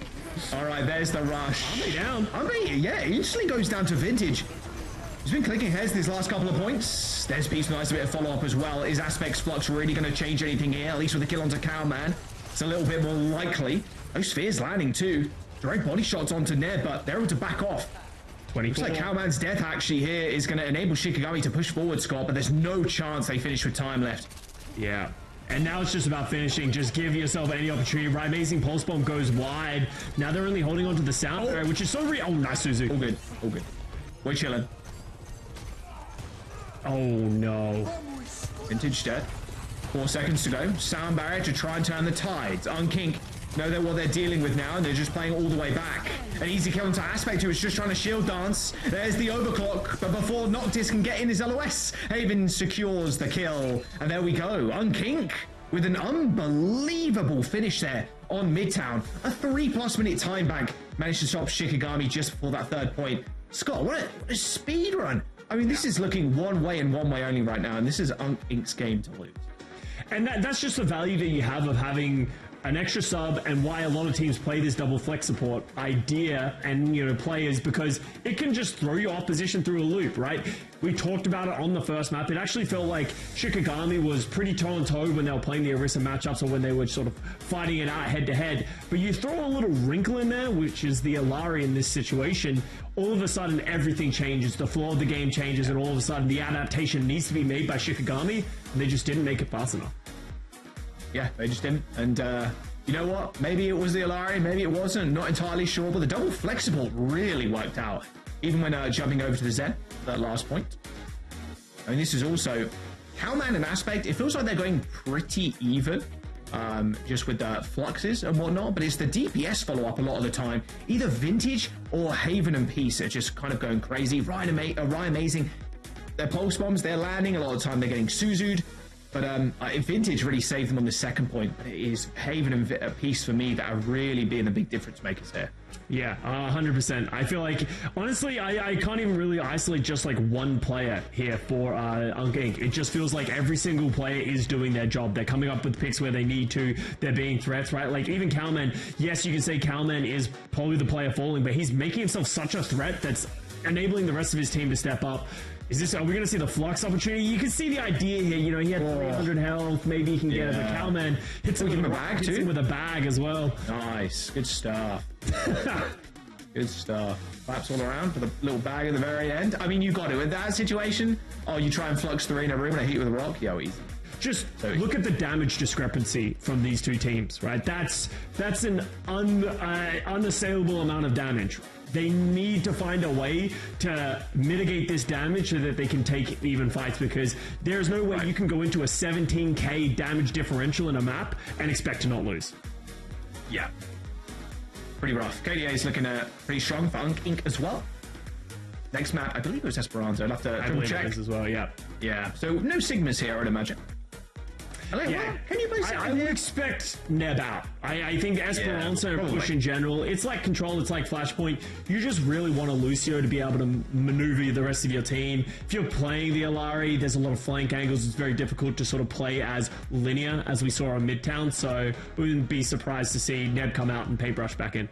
All right, there's the rush. I'm down. Yeah, it instantly goes down to Vintage. He's been clicking heads these last couple of points. There's Peace, nice a bit of follow-up as well. Is Aspect's Flux really going to change anything here? At least with a kill onto Cowman. It's a little bit more likely. Those Spheres landing too. Direct body shots onto Ned, but they're able to back off. 24. Looks like Cowman's death actually here is going to enable Shikigami to push forward, Scott, but there's no chance they finish with time left. Yeah. And now it's just about finishing. Just give yourself any opportunity. Right, Amazing Pulse Bomb goes wide. Now they're only holding onto the sound barrier, which is so real. Oh, nice, Suzu. All good. All good. We're chilling. Oh, no. Vintage dead. 4 seconds to go. Sound barrier to try and turn the tides. UNC know what they're dealing with now, and they're just playing all the way back. An easy kill into Aspect, who is just trying to shield dance. There's the overclock, but before Noctis can get in his LOS, Haven secures the kill. And there we go. UNC with an unbelievable finish there on Midtown. A 3+ minute time bank managed to stop Shikigami just before that 3rd point. Scott, what a speed run. I mean, this is looking one way and one way only right now, and this is UNC's game to lose. And that's just the value that you have of having an extra sub, and why a lot of teams play this double flex support idea and, you know, players, because it can just throw your opposition through a loop, right? We talked about it on the first map. It actually felt like Shikigami was pretty toe-on-toe when they were playing the Orisa matchups, or when they were sort of fighting it out head-to-head. But you throw a little wrinkle in there, which is the Alari in this situation, all of a sudden everything changes. The flow of the game changes, and all of a sudden the adaptation needs to be made by Shikigami, and they just didn't make it fast enough. Yeah, they just didn't. And you know what? Maybe it was the Alari, maybe it wasn't. Not entirely sure, but the double flexible really worked out. Even when jumping over to the Zen, that last point. I mean, this is also Cowman and Aspect. It feels like they're going pretty even. just with the fluxes and whatnot, but it's the DPS follow-up a lot of the time. Either Vintage or Haven and Peace are just kind of going crazy. Ryan Amazing, their pulse bombs, they're landing. A lot of the time they're getting Suzu'd. But Vintage really saved them on the second point. But it is Haven and Peace for me that are really being the big difference makers here. Yeah, 100%. I feel like, honestly, I can't even really isolate just like one player here for UNC INC. It just feels like every single player is doing their job. They're coming up with picks where they need to. They're being threats, right? Like even Cowman, yes, you can say Cowman is probably the player falling, but he's making himself such a threat that's enabling the rest of his team to step up. Are we going to see the Flux opportunity? You can see the idea here. You know, he had 300 health. Maybe he can get it. But Cowman hits him with a bag too. Hits him with a bag as well. Nice. Good stuff. Good stuff. Claps all around for the little bag at the very end. I mean, you got it. In that situation, you try and Flux 3 in a room and I hit you with a rock. Yo, easy. Just look at the damage discrepancy from these two teams, right? That's an unassailable amount of damage. They need to find a way to mitigate this damage so that they can take even fights, because there's no way you can go into a 17k damage differential in a map and expect to not lose. Yeah. Pretty rough. KDA is looking pretty strong for UNC INC as well. Next map, I believe it was Esperanza. I'll have to double check. As well, yeah. Yeah. So no Sigmas here, I'd imagine. Yeah. Can you play I would expect Neb out. I think Esperanza and push in general, it's like Control, it's like Flashpoint. You just really want a Lucio to be able to maneuver the rest of your team. If you're playing the Alari, there's a lot of flank angles. It's very difficult to sort of play as linear, as we saw on Midtown. So we wouldn't be surprised to see Neb come out and Paintbrush back in.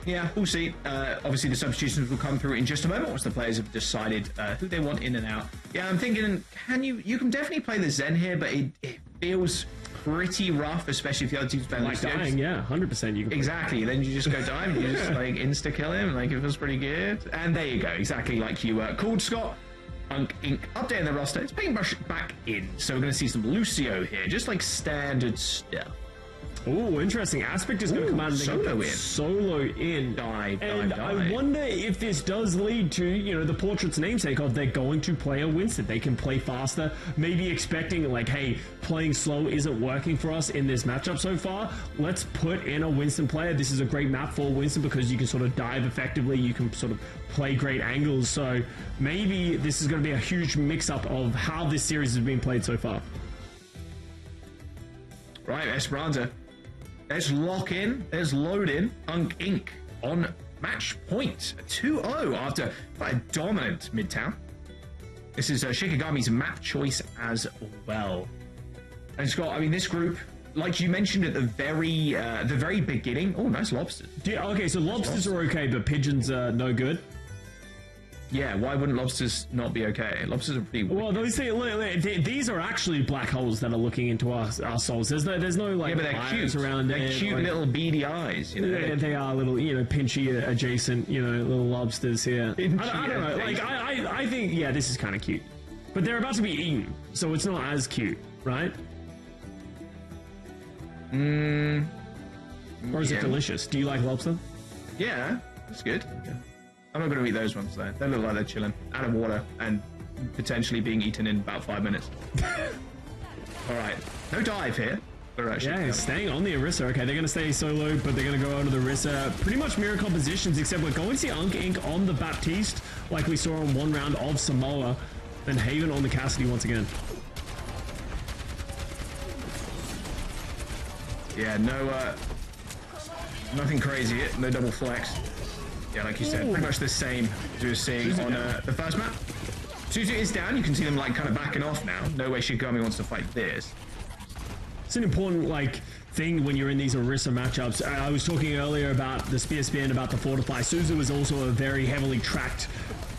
Yeah, we'll see. Obviously, the substitutions will come through in just a moment once the players have decided who they want in and out. Yeah, I'm thinking, you can definitely play the Zen here, but it feels pretty rough, especially if the other team's playing like dying. Yeah, 100%. You can exactly. Then you just go dive, you just like insta kill him. Like it feels pretty good. And there you go, exactly like you called, Scott. UNC INC updating the roster. It's Paintbrush back in, so we're going to see some Lucio here, just like standard stuff. Oh, interesting. Aspect is going to come out and solo in. Dive. I wonder if this does lead to, you know, the Portrait's namesake of they're going to play a Winston. They can play faster, maybe expecting like, hey, playing slow isn't working for us in this matchup so far. Let's put in a Winston player. This is a great map for Winston because you can sort of dive effectively. You can sort of play great angles. So maybe this is going to be a huge mix-up of how this series has been played so far. Right, Esperanza. Let's lock in. Let's load in. UNC INC on match point. 2-0 after quite a dominant Midtown. This is Shikigami's map choice as well. And Scott, I mean, this group, like you mentioned at the very beginning. Oh, nice lobsters. Yeah, okay, so lobsters are okay, but pigeons are no good. Yeah, why wouldn't lobsters not be okay? Lobsters are pretty wicked. Well, these are actually black holes that are looking into our souls. There's no like, but they're cute around. They're cute like, little beady eyes. You know, yeah, they are little, you know, pinchy adjacent, you know, little lobsters here. I don't know. Like, I think, yeah, this is kind of cute, but they're about to be eaten, so it's not as cute, right? Or is it delicious? Do you like lobster? Yeah, that's good. Yeah. I'm not going to eat those ones though. They look like they're chilling out of water and potentially being eaten in about 5 minutes. All right, no dive here. Yeah, staying on the Orisa. Okay, they're going to stay solo, but they're going to go onto the Orisa. Pretty much mirror compositions, except we're going to see UNC INC on the Baptiste, like we saw on one round of Samoa, and Haven on the Cassidy once again. Yeah, nothing crazy here. No double flex. Yeah, like you said, pretty much the same as we were seeing on the first map. Suzu is down. You can see them like kind of backing off now. No way Shikigami wants to fight this. It's an important like thing when you're in these Orisa matchups. I was talking earlier about the spear spin, about the fortify. Suzu is also a very heavily tracked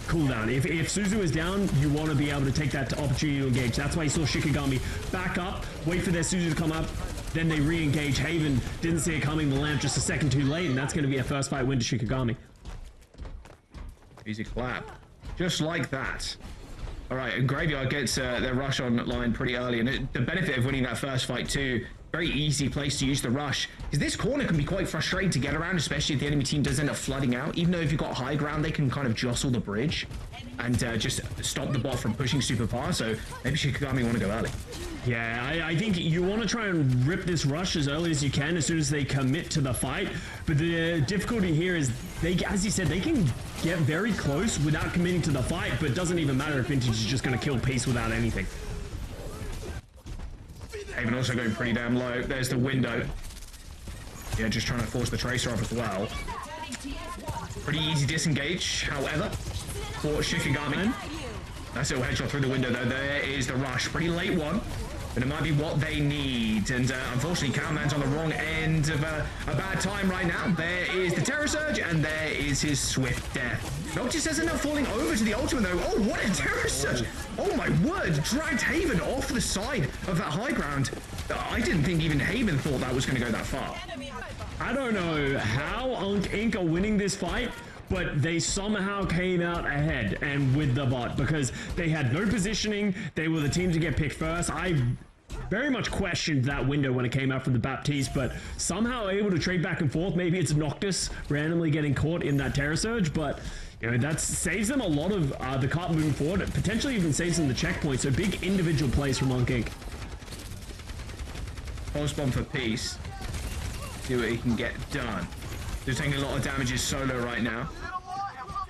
cooldown. If Suzu is down, you want to be able to take that opportunity to engage. That's why you saw Shikigami back up, wait for their Suzu to come up, then they re-engage. Haven didn't see it coming, the lamp just a second too late, and that's going to be a first fight win to Shikigami. Easy clap. Just like that. All right, and Graveyard gets their rush online pretty early, and the benefit of winning that first fight too, very easy place to use the rush, because this corner can be quite frustrating to get around, especially if the enemy team does end up flooding out. Even though if you've got high ground, they can kind of jostle the bridge and just stop the bot from pushing super far, so maybe Shikigami want to go early. Yeah, I think you want to try and rip this rush as early as you can, as soon as they commit to the fight. But the difficulty here is, they, as you said, they can get very close without committing to the fight, but it doesn't even matter if Vintage is just going to kill Peace without anything. Haven also going pretty damn low. There's the window. Yeah, just trying to force the Tracer up as well. Pretty easy disengage, however, for Shikigami. Nice little headshot through the window, though. There is the rush. Pretty late one, but it might be what they need. And unfortunately, Cowman's on the wrong end of a bad time right now. There is the Terror Surge, and there is his swift death. Noctis doesn't end up falling over to the ultimate, though. Oh, what a Terror Surge! Oh, my word. Dragged Haven off the side of that high ground. I didn't think even Haven thought that was going to go that far. I don't know how UNC INC are winning this fight, but they somehow came out ahead and with the bot, because they had no positioning. They were the team to get picked first. I very much questioned that window when it came out from the Baptiste, but somehow able to trade back and forth. Maybe it's Noctis randomly getting caught in that Terror Surge, but you know, that saves them a lot of the cart moving forward. It potentially even saves them the checkpoint. So big individual plays from UNC INC. Pulse bomb for Peace. See what he can get done. They're taking a lot of damages solo right now.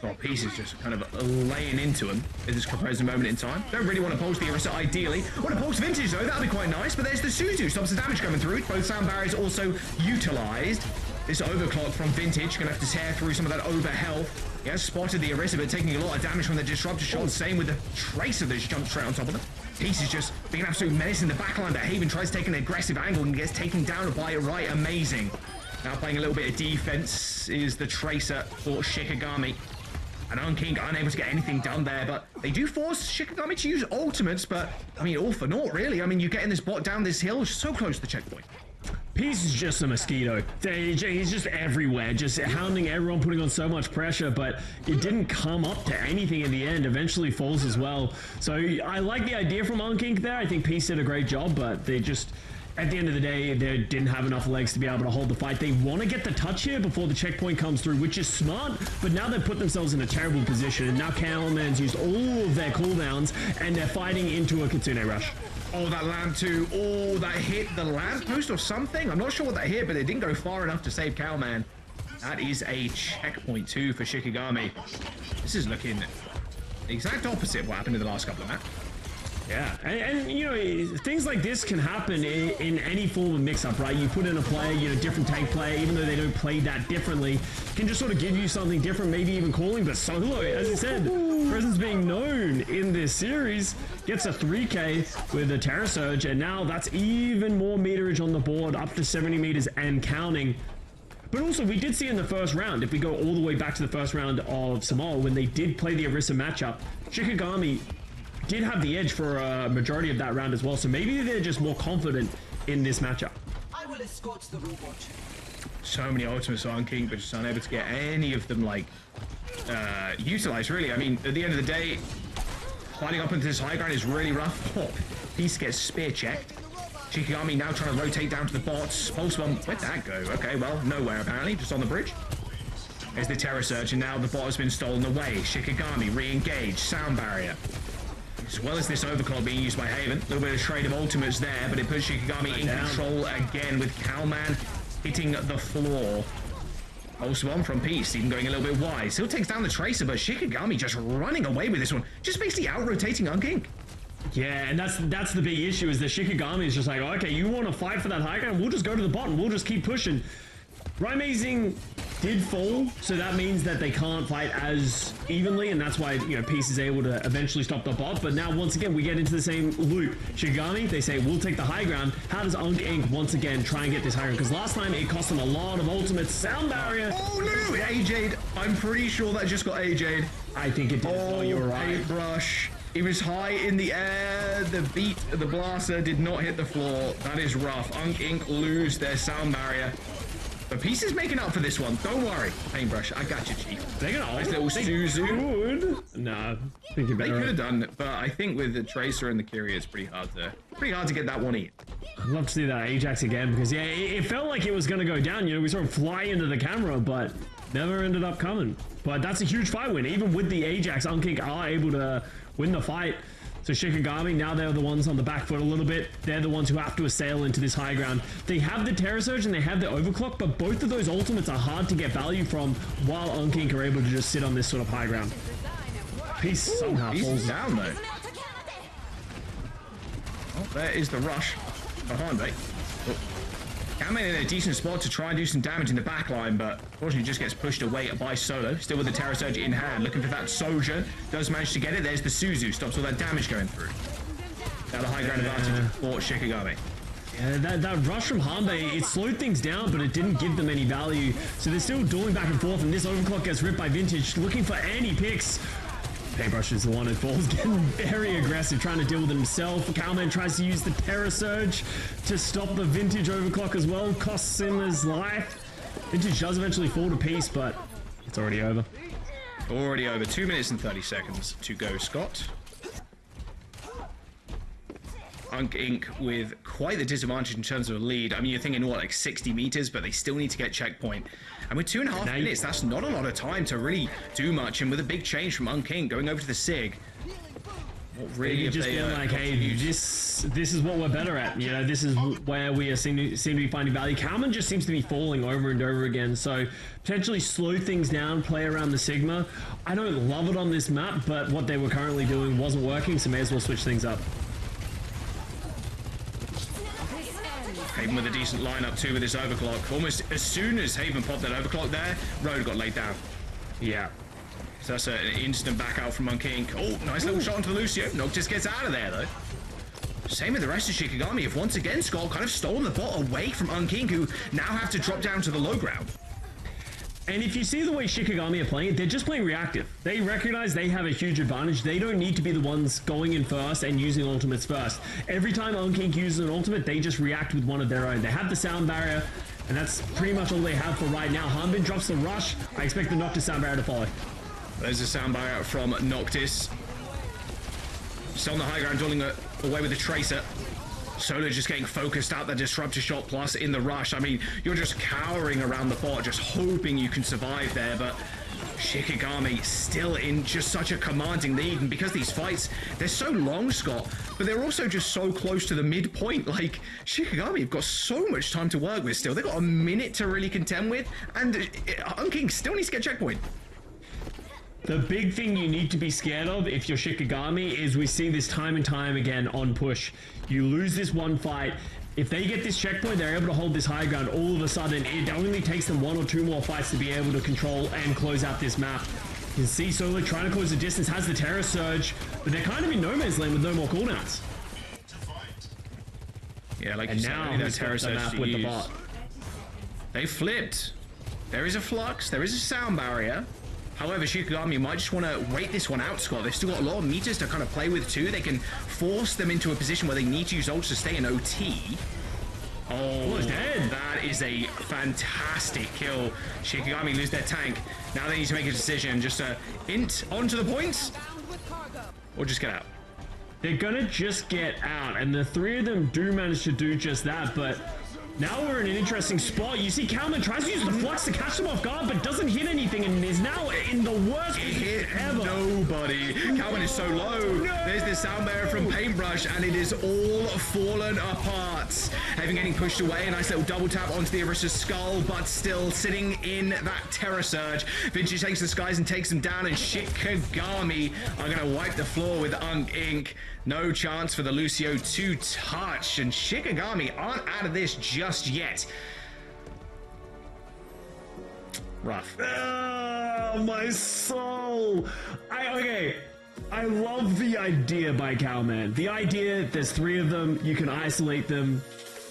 Well, Peace is just kind of laying into him at this present moment in time. Don't really want to pulse the Orisa ideally. Want to pulse Vintage though, that'd be quite nice. But there's the Suzu, stops the damage coming through. Both sound barriers also utilized. This overclock from Vintage, gonna have to tear through some of that over health. He has spotted the Orisa, but taking a lot of damage from the disruptor shot. Same with the Tracer that's jumped straight on top of them. Peace is just being an absolute menace in the backline, but Haven tries to take an aggressive angle and gets taken down by right. Amazing. Now playing a little bit of defense is the Tracer for Shikigami. And UNC INC unable to get anything done there, but they do force Shikigami to use ultimates, but I mean, all for naught, really. I mean, you're getting this bot down this hill, so close to the checkpoint. Peace is just a mosquito. He's just everywhere, just hounding everyone, putting on so much pressure, but it didn't come up to anything in the end. Eventually falls as well. So I like the idea from UNC INC there. I think Peace did a great job, but they just, at the end of the day, they didn't have enough legs to be able to hold the fight. They want to get the touch here before the checkpoint comes through, which is smart, but now they've put themselves in a terrible position, and now Cowman's used all of their cooldowns, and they're fighting into a Kitsune rush. Oh, that lamp too. Oh, that hit the lamppost or something. I'm not sure what that hit, but it didn't go far enough to save Cowman. That is a checkpoint too for Shikigami. This is looking the exact opposite of what happened in the last couple of maps. Yeah, and you know, things like this can happen in any form of mix-up, right? You put in a player, you know, different tank player, even though they don't play that differently, can just sort of give you something different, maybe even calling. But Solo, as I said, presence being known in this series, gets a 3K with a Terror Surge, and now that's even more meterage on the board, up to 70 meters and counting. But also, we did see in the first round, if we go all the way back to the first round of Samoa, when they did play the Orisa matchup, Shikigami did have the edge for a majority of that round as well, so maybe they're just more confident in this matchup. I will escort the robot. So many ultimates on King, but just unable to get any of them like utilized, really. I mean, at the end of the day, climbing up into this high ground is really rough. Oh, Peace gets spear checked. Shikigami now trying to rotate down to the bots. Pulse bomb, where'd that go? Okay, well, nowhere apparently, just on the bridge. There's the Terror Surge, and now the bot has been stolen away. Shikigami re-engaged, sound barrier. As well as this overclock being used by Haven. A little bit of trade of ultimates there, but it puts Shikigami in control again with Cowman hitting the floor. Pulse bomb from Peace, even going a little bit wide. Still takes down the Tracer, but Shikigami just running away with this one. Just basically out-rotating UNC INC. Yeah, and that's the big issue, is that Shikigami is just like, okay, you want to fight for that high ground? We'll just go to the bottom. We'll just keep pushing. Rising did fall, so that means that they can't fight as evenly, and that's why, you know, Peace is able to eventually stop the bot. But now, once again, we get into the same loop. Shikigami, they say, we'll take the high ground. How does UNC INC once again try and get this high ground? Because last time it cost them a lot of ultimates. Sound barrier. Oh, no, AJ'd. I'm pretty sure that just got AJ'd. I think it did. Oh, you're right. Brush. It was high in the air. The beat of the blaster did not hit the floor. That is rough. UNC INC lose their sound barrier. But Peace is making up for this one. Don't worry, Paintbrush. I got you, Chief. They're gonna nice little Suzu. Nah, thinking They better. could have done, but I think with the Tracer and the Kyria, it's pretty hard to get that one in. I'd love to see that Ajax again because yeah, it felt like it was gonna go down. You know, we saw him fly into the camera, but never ended up coming. But that's a huge fight win. Even with the Ajax, UNC are able to win the fight. So Shikigami, now they're the ones on the back foot a little bit. They're the ones who have to assail into this high ground. They have the Terror Surge and they have the Overclock, but both of those ultimates are hard to get value from while UNC are able to just sit on this sort of high ground. Peace somehow falls down though. Oh, there is the rush behind me. Oh. Camman in a decent spot to try and do some damage in the back line, but unfortunately just gets pushed away by Solo. Still with the Terror Surge in hand, looking for that Soldier. Does manage to get it. There's the Suzu, stops all that damage going through. Now the high ground advantage for Shikigami. Yeah, that rush from Hanbei, it slowed things down, but it didn't give them any value. So they're still dueling back and forth, and this Overclock gets ripped by Vintage, looking for any picks. Paintbrush is the one who falls, getting very aggressive, trying to deal with it himself. Cowman tries to use the Terror Surge to stop the Vintage Overclock as well, costs him his life. Vintage does eventually fall to Peace, but it's already over. Already over. 2 minutes and 30 seconds to go, Scott. UNC INC with quite the disadvantage in terms of a lead. I mean, you're thinking, what, like 60 meters, but they still need to get checkpoint. And with 2.5 minutes, that's not a lot of time to really do much. And with a big change from UNC INC going over to the SIG, what really just been like, hey, this is what we're better at. You know, this is where we seem to be finding value. Kalman just seems to be falling over and over again. So potentially slow things down, play around the Sigma. I don't love it on this map, but what they were currently doing wasn't working, so may as well switch things up. Haven with a decent lineup too with this Overclock. Almost as soon as Haven popped that Overclock there, Road got laid down. Yeah. So that's an instant back out from UNC INC. Oh, nice little shot onto the Lucio. Noctis gets out of there though. Same with the rest of Shikigami. If once again Skull kind of stolen the bot away from UNC INC, who now have to drop down to the low ground. And if you see the way Shikigami are playing it, they're just playing reactive. They recognize they have a huge advantage. They don't need to be the ones going in first and using ultimates first. Every time UNC INC uses an ultimate, they just react with one of their own. They have the sound barrier, and that's pretty much all they have for right now. Hanbin drops the rush. I expect the Noctis sound barrier to follow. There's a sound barrier from Noctis. Still on the high ground, dueling away with the Tracer. Solo just getting focused out the Disruptor shot plus in the rush. I mean, you're just cowering around the bot, just hoping you can survive there, but Shikigami still in just such a commanding lead, and because these fights, they're so long, Scott, but they're also just so close to the midpoint. Like, Shikigami have got so much time to work with still. They've got a minute to really contend with, and UNC INC still needs to get checkpoint. The big thing you need to be scared of if you're Shikigami is we see this time and time again on push. You lose this one fight. If they get this checkpoint, they're able to hold this high ground. All of a sudden, it only takes them 1 or 2 more fights to be able to control and close out this map. You can see Solo trying to close the distance, has the Terror Surge, but they're kind of in no man's land with no more cooldowns. Yeah, like and you now said, that Terror Surge with the bot. They flipped. There is a flux, there is a sound barrier. However, Shikigami might just want to wait this one out, Scott. They've still got a lot of meters to kind of play with too. They can force them into a position where they need to use ults to stay in OT. Oh, he's dead. That is a fantastic kill. Shikigami lose their tank. Now they need to make a decision. Just int onto the points or just get out. They're gonna just get out, and the 3 of them do manage to do just that, but now we're in an interesting spot. You see Kalman tries to use the flux to catch them off guard, but doesn't hit anything and is now in the worst position ever. Nobody. Kalman is so low. No. There's the sound barrier from Paintbrush, and it is all fallen apart. Having getting pushed away, a nice little double tap onto the Orisa's skull, but still sitting in that Terror Surge. Vinci takes the skies and takes them down, and Shikigami are going to wipe the floor with UNC INC. No chance for the Lucio to touch, and Shikigami aren't out of this just yet. Rough. Oh, my soul. Okay. I love the idea by Cowman. The idea, there's 3 of them, you can isolate them,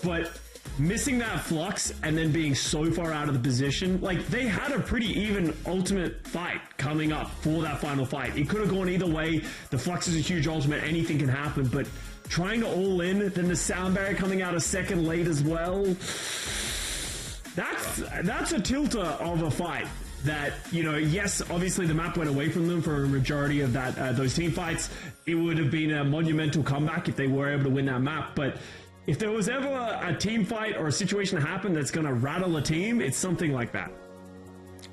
but missing that flux and then being so far out of the position, like, they had a pretty even ultimate fight coming up for that final fight. It could have gone either way. The flux is a huge ultimate, anything can happen, but trying to all in, then the sound barrier coming out a second late as well. That's a tilter of a fight. That, you know, yes, obviously the map went away from them for a majority of that those team fights. It would have been a monumental comeback if they were able to win that map. But if there was ever a team fight or a situation to happen that's going to rattle a team, it's something like that.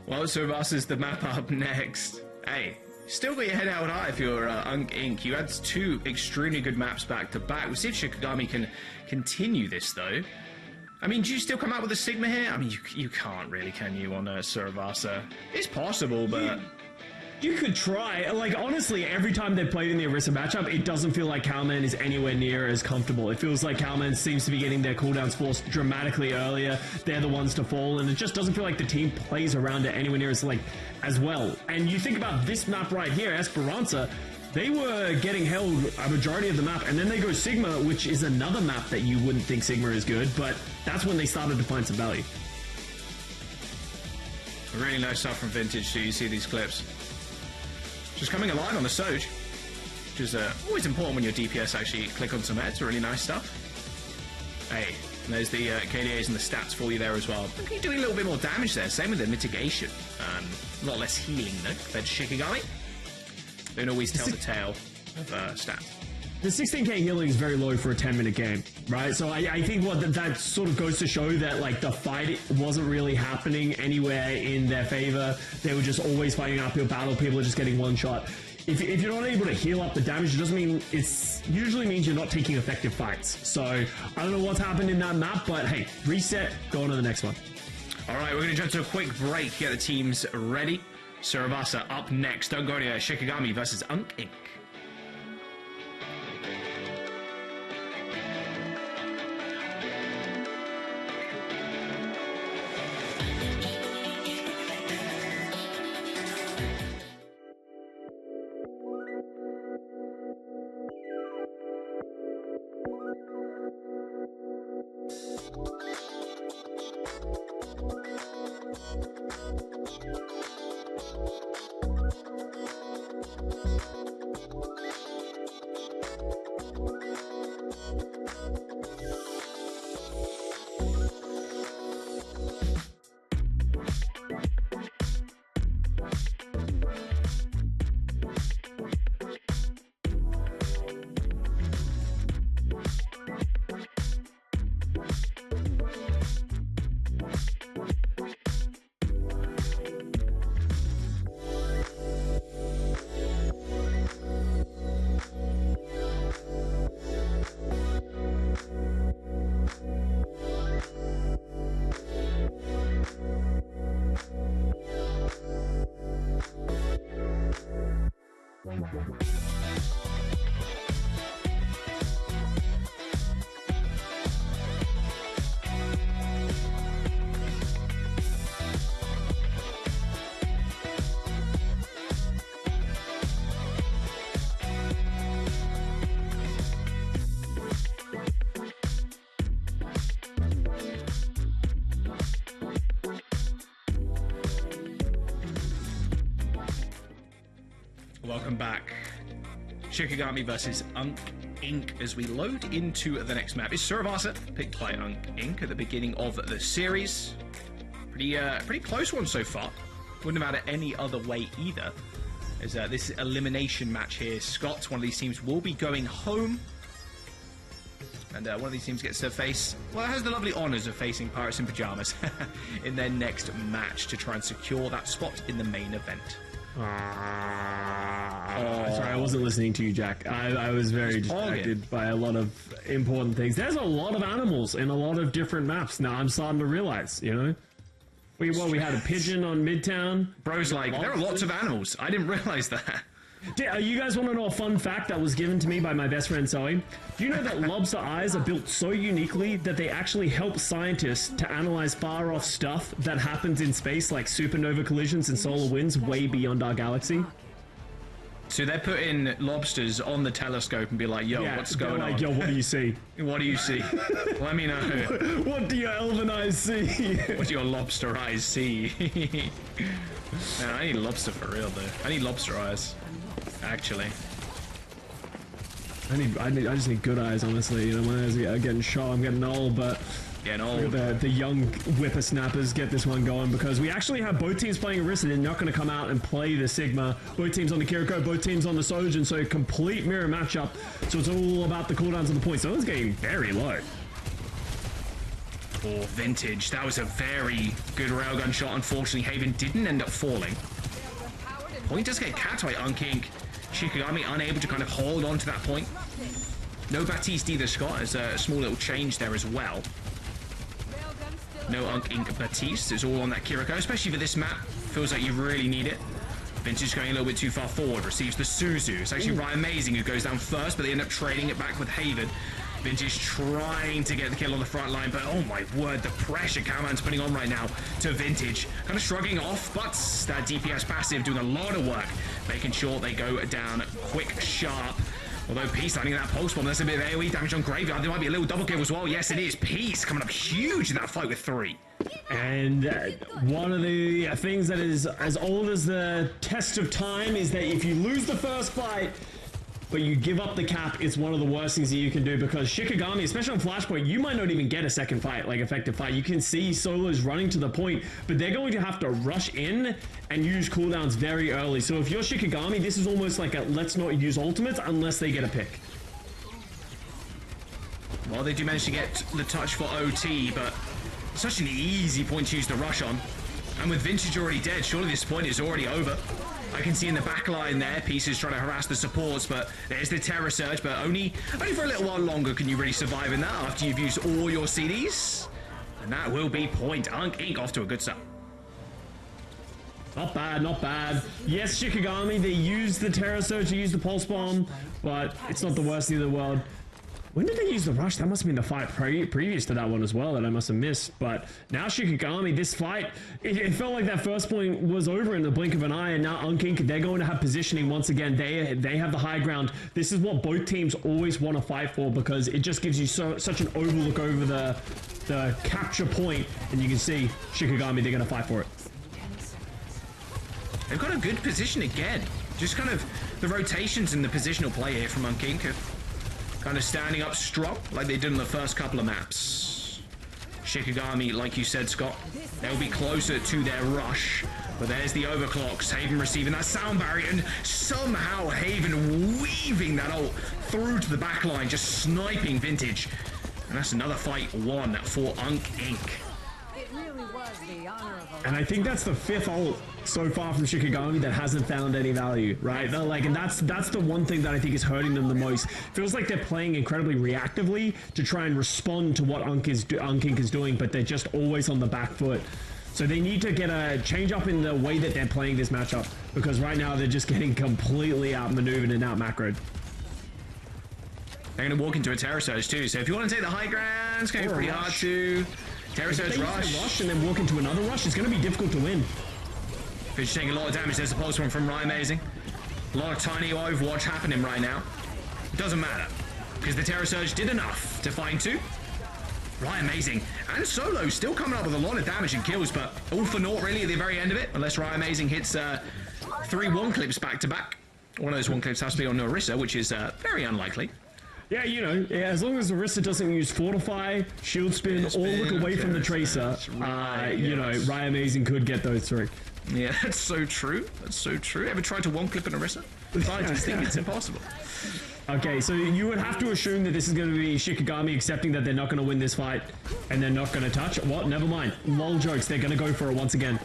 Well, Survas is the map up next. Hey, still got your head held high if you're UNC INC. You had 2 extremely good maps back to back. We'll see if Shikigami can continue this, though. I mean, do you still come out with a Sigma here? I mean, you can't really, can you, on Survasa? It's possible, but... You could try. Like, honestly, every time they've played in the Orisa matchup, it doesn't feel like Cowman is anywhere near as comfortable. It feels like Cowman seems to be getting their cooldowns forced dramatically earlier. They're the ones to fall, and it just doesn't feel like the team plays around it anywhere near as well. And you think about this map right here, Esperanza, they were getting held a majority of the map, and then they go Sigma, which is another map that you wouldn't think Sigma is good, but that's when they started to find some value. Really nice stuff from Vintage too. You see these clips. Just coming alive on the Soj, which is always important when your DPS actually click on some heads. Really nice stuff. Hey, and there's the KDAs and the stats for you there as well. You're doing a little bit more damage there. Same with the mitigation. A lot less healing though compared to Shikigami. Don't always tell the tale of stats. The 16k healing is very low for a 10-minute game, right? So I think that sort of goes to show that like the fight wasn't really happening anywhere in their favor. They were just always fighting an uphill battle. People are just getting one shot. If you're not able to heal up the damage, it doesn't mean usually means you're not taking effective fights. So I don't know what's happened in that map, but hey, reset, go on to the next one. All right, we're going to jump to a quick break. Get the teams ready. Survasa up next. Don't go anywhere. Shikigami versus UNC INC. Welcome back. Shikigami versus UNC INC as we load into the next map. Is Survasa picked by UNC INC at the beginning of the series. Pretty close one so far. Wouldn't have had it any other way either. As this elimination match here. Scott, one of these teams, will be going home. And one of these teams gets to face, well, it has the lovely honours of facing Pirates in Pyjamas in their next match to try and secure that spot in the main event. Sorry, I wasn't listening to you, Jack. I was very distracted by a lot of important things. There's a lot of animals in a lot of different maps now. I'm starting to realize, you know? We had a pigeon on Midtown. Bro's like, there are lots of animals. I didn't realize that. You guys want to know a fun fact that was given to me by my best friend Zoe? Do you know that lobster eyes are built so uniquely that they actually help scientists to analyze far off stuff that happens in space, like supernova collisions and solar winds way beyond our galaxy? So they're putting lobsters on the telescope and be like, yo, what's going on? Yo, what do you see? What do you see? Let me know. What do your elven eyes see? What do your lobster eyes see? Man, I need lobster for real, though. I need lobster eyes. Actually. I just need good eyes, honestly. You know, my eyes are getting shot. I'm getting old, but Getting old. the young whippersnappers get this one going because we actually have both teams playing Orisa. They're not going to come out and play the Sigma. Both teams on the Kiriko, both teams on the Sojin, so a complete mirror matchup. So it's all about the cooldowns and the points. So one's getting very low. For Vintage, that was a very good railgun shot. Unfortunately, Haven didn't end up falling. Point does get capped by UNC INC. Shikigami unable to kind of hold on to that point. No Baptiste either, Scott. There's a small little change there as well. No UNC INC Baptiste. It's all on that Kiriko, especially for this map. Feels like you really need it. Vintage going a little bit too far forward. Receives the Suzu. It's actually Ryan Amazing who goes down first, but they end up trading it back with Haven. Vintage trying to get the kill on the front line, but oh my word, the pressure Cowman's putting on right now to Vintage. Kind of shrugging off, but that DPS passive doing a lot of work, making sure they go down quick, sharp. Although Peace landing that pulse bomb, that's a bit of AoE damage on Graveyard. There might be a little double kill as well. Yes, it is. Peace coming up huge in that fight with 3. And one of the things that is as old as the test of time is that if you lose the first fight, but you give up the cap, it's one of the worst things that you can do because Shikigami, especially on Flashpoint, you might not even get a second fight, like effective fight. You can see solos running to the point, but they're going to have to rush in and use cooldowns very early. So if you're Shikigami, this is almost like a let's not use ultimates unless they get a pick. Well, they do manage to get the touch for OT, but such an easy point to use the rush on. And with Vintage already dead, surely this point is already over. I can see in the back line there, Pieces trying to harass the supports, but there's the Terror Surge, but only for a little while longer can you really survive in that after you've used all your CDs. And that will be point. UNC INC off to a good start. Not bad, not bad. Yes, Shikigami, they used the Terror Surge, they used the Pulse Bomb, but it's not the worst thing in the world. When did they use the rush? That must have been the fight previous to that one as well that I must have missed. But now Shikigami, this fight, it felt like that first point was over in the blink of an eye. And now UNC INC, they're going to have positioning once again. They have the high ground. This is what both teams always want to fight for because it just gives you such an overlook over the capture point. And you can see Shikigami, they're going to fight for it. They've got a good position again. Just kind of the rotations and the positional play here from UNC INC. Kind of standing up strong like they did in the first couple of maps. Shikigami, like you said, Scott, they'll be closer to their rush. But there's the overclocks. Haven receiving that sound barrier and somehow Haven weaving that ult through to the back line, just sniping Vintage. And that's another fight won for UNC INC. And I think that's the 5th ult so far from Shikigami that hasn't found any value, right? They're like, and that's the one thing that I think is hurting them the most. Feels like they're playing incredibly reactively to try and respond to what UNC INC is doing, but they're just always on the back foot. So they need to get a change up in the way that they're playing this matchup because right now they're just getting completely outmaneuvered and out-macroed. They're going to walk into a Terror Surge too, so if you want to take the high ground, it's going to be pretty hard to. Terror Surge rush and then walk into another rush. It's going to be difficult to win. Fish taking a lot of damage. There's a pulse one from Ryan Amazing. A lot of tiny Overwatch happening right now. It doesn't matter because the Terror Surge did enough to find 2. Ryan Amazing and Solo still coming up with a lot of damage and kills, but all for naught really at the very end of it, unless Ryan Amazing hits 3 1 clips back to back. One of those 1 clips has to be on Orisa, which is very unlikely. Yeah, you know, as long as Orisa doesn't use Fortify, Shield Spin, or look away from the Tracer, you know, Ryan Amazing could get those 3. Yeah, that's so true. That's so true. Ever tried to 1 clip an Orisa? I just think it's impossible. Okay, so you would have to assume that this is going to be Shikigami accepting that they're not going to win this fight, and they're not going to touch. What? Never mind. Lol jokes. They're going to go for it once again.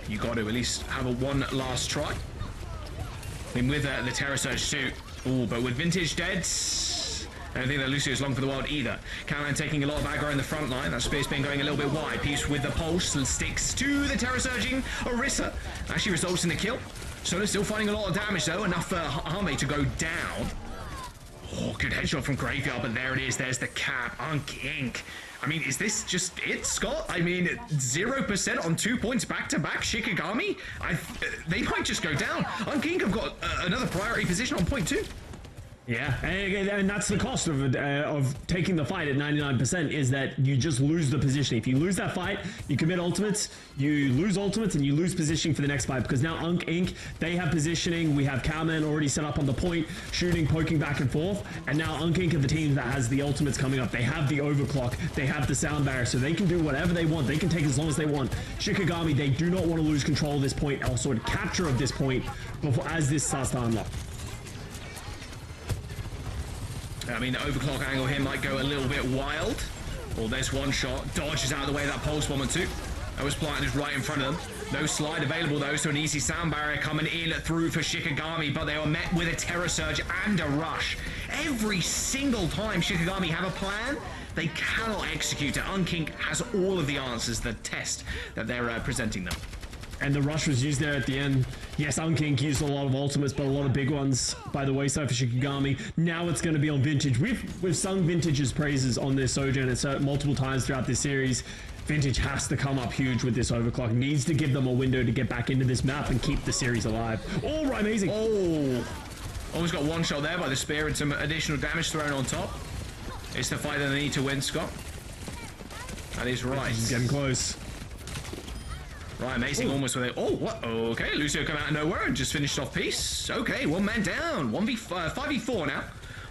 You got to at least have a 1 last try. I mean, with the Terror Surge too. Ooh, but with Vintage dead, I don't think that Lucio is long for the world either. Callahan taking a lot of aggro in the front line. That space being going a little bit wide. Peace with the pulse and sticks to the Terror Surging Orisa. Actually results in the kill. Solo still finding a lot of damage though. Enough for Harmay to go down. Oh, good headshot from Graveyard, but there it is. There's the cap. UNC INC. I mean, is this just it, Scott? I mean, 0% on 2 points back-to-back. Shikigami? They might just go down. UNC INC have got another priority position on point 2. Yeah, and that's the cost of taking the fight at 99% is that you just lose the position. If you lose that fight, you commit ultimates, you lose ultimates, and you lose positioning for the next fight. Because now UNC INC, they have positioning. We have Cowman already set up on the point, shooting, poking back and forth. And now UNC INC are the team that has the ultimates coming up. They have the overclock. They have the sound barrier, so they can do whatever they want. They can take as long as they want. Shikigami, they do not want to lose control of this point, or sort of capture of this point before as this starts to unlock. I mean, the overclock angle here might go a little bit wild. Well, there's one shot. Dodges out of the way of that pulse bomber too. That was planted just right in front of them. No slide available though, so an easy sound barrier coming in through for Shikigami, but they were met with a terror surge and a rush. Every single time Shikigami have a plan, they cannot execute it. UNC INC has all of the answers, the test that they're presenting them. And the rush was used there at the end. Yes, UNC INC used a lot of ultimates, but a lot of big ones by the wayside for Shikigami. Now it's going to be on Vintage. We've sung Vintage's praises on this Sojourn multiple times throughout this series. Vintage has to come up huge with this overclock. Needs to give them a window to get back into this map and keep the series alive. Oh, amazing. Oh, almost got one shot there by the spear and some additional damage thrown on top. It's the fight that they need to win, Scott. That is right. He's getting close. Right, amazing. Ooh. Almost with it. Oh, what? Okay, Lucio come out of nowhere and just finished off Peace. Okay, one man down. 5v4 now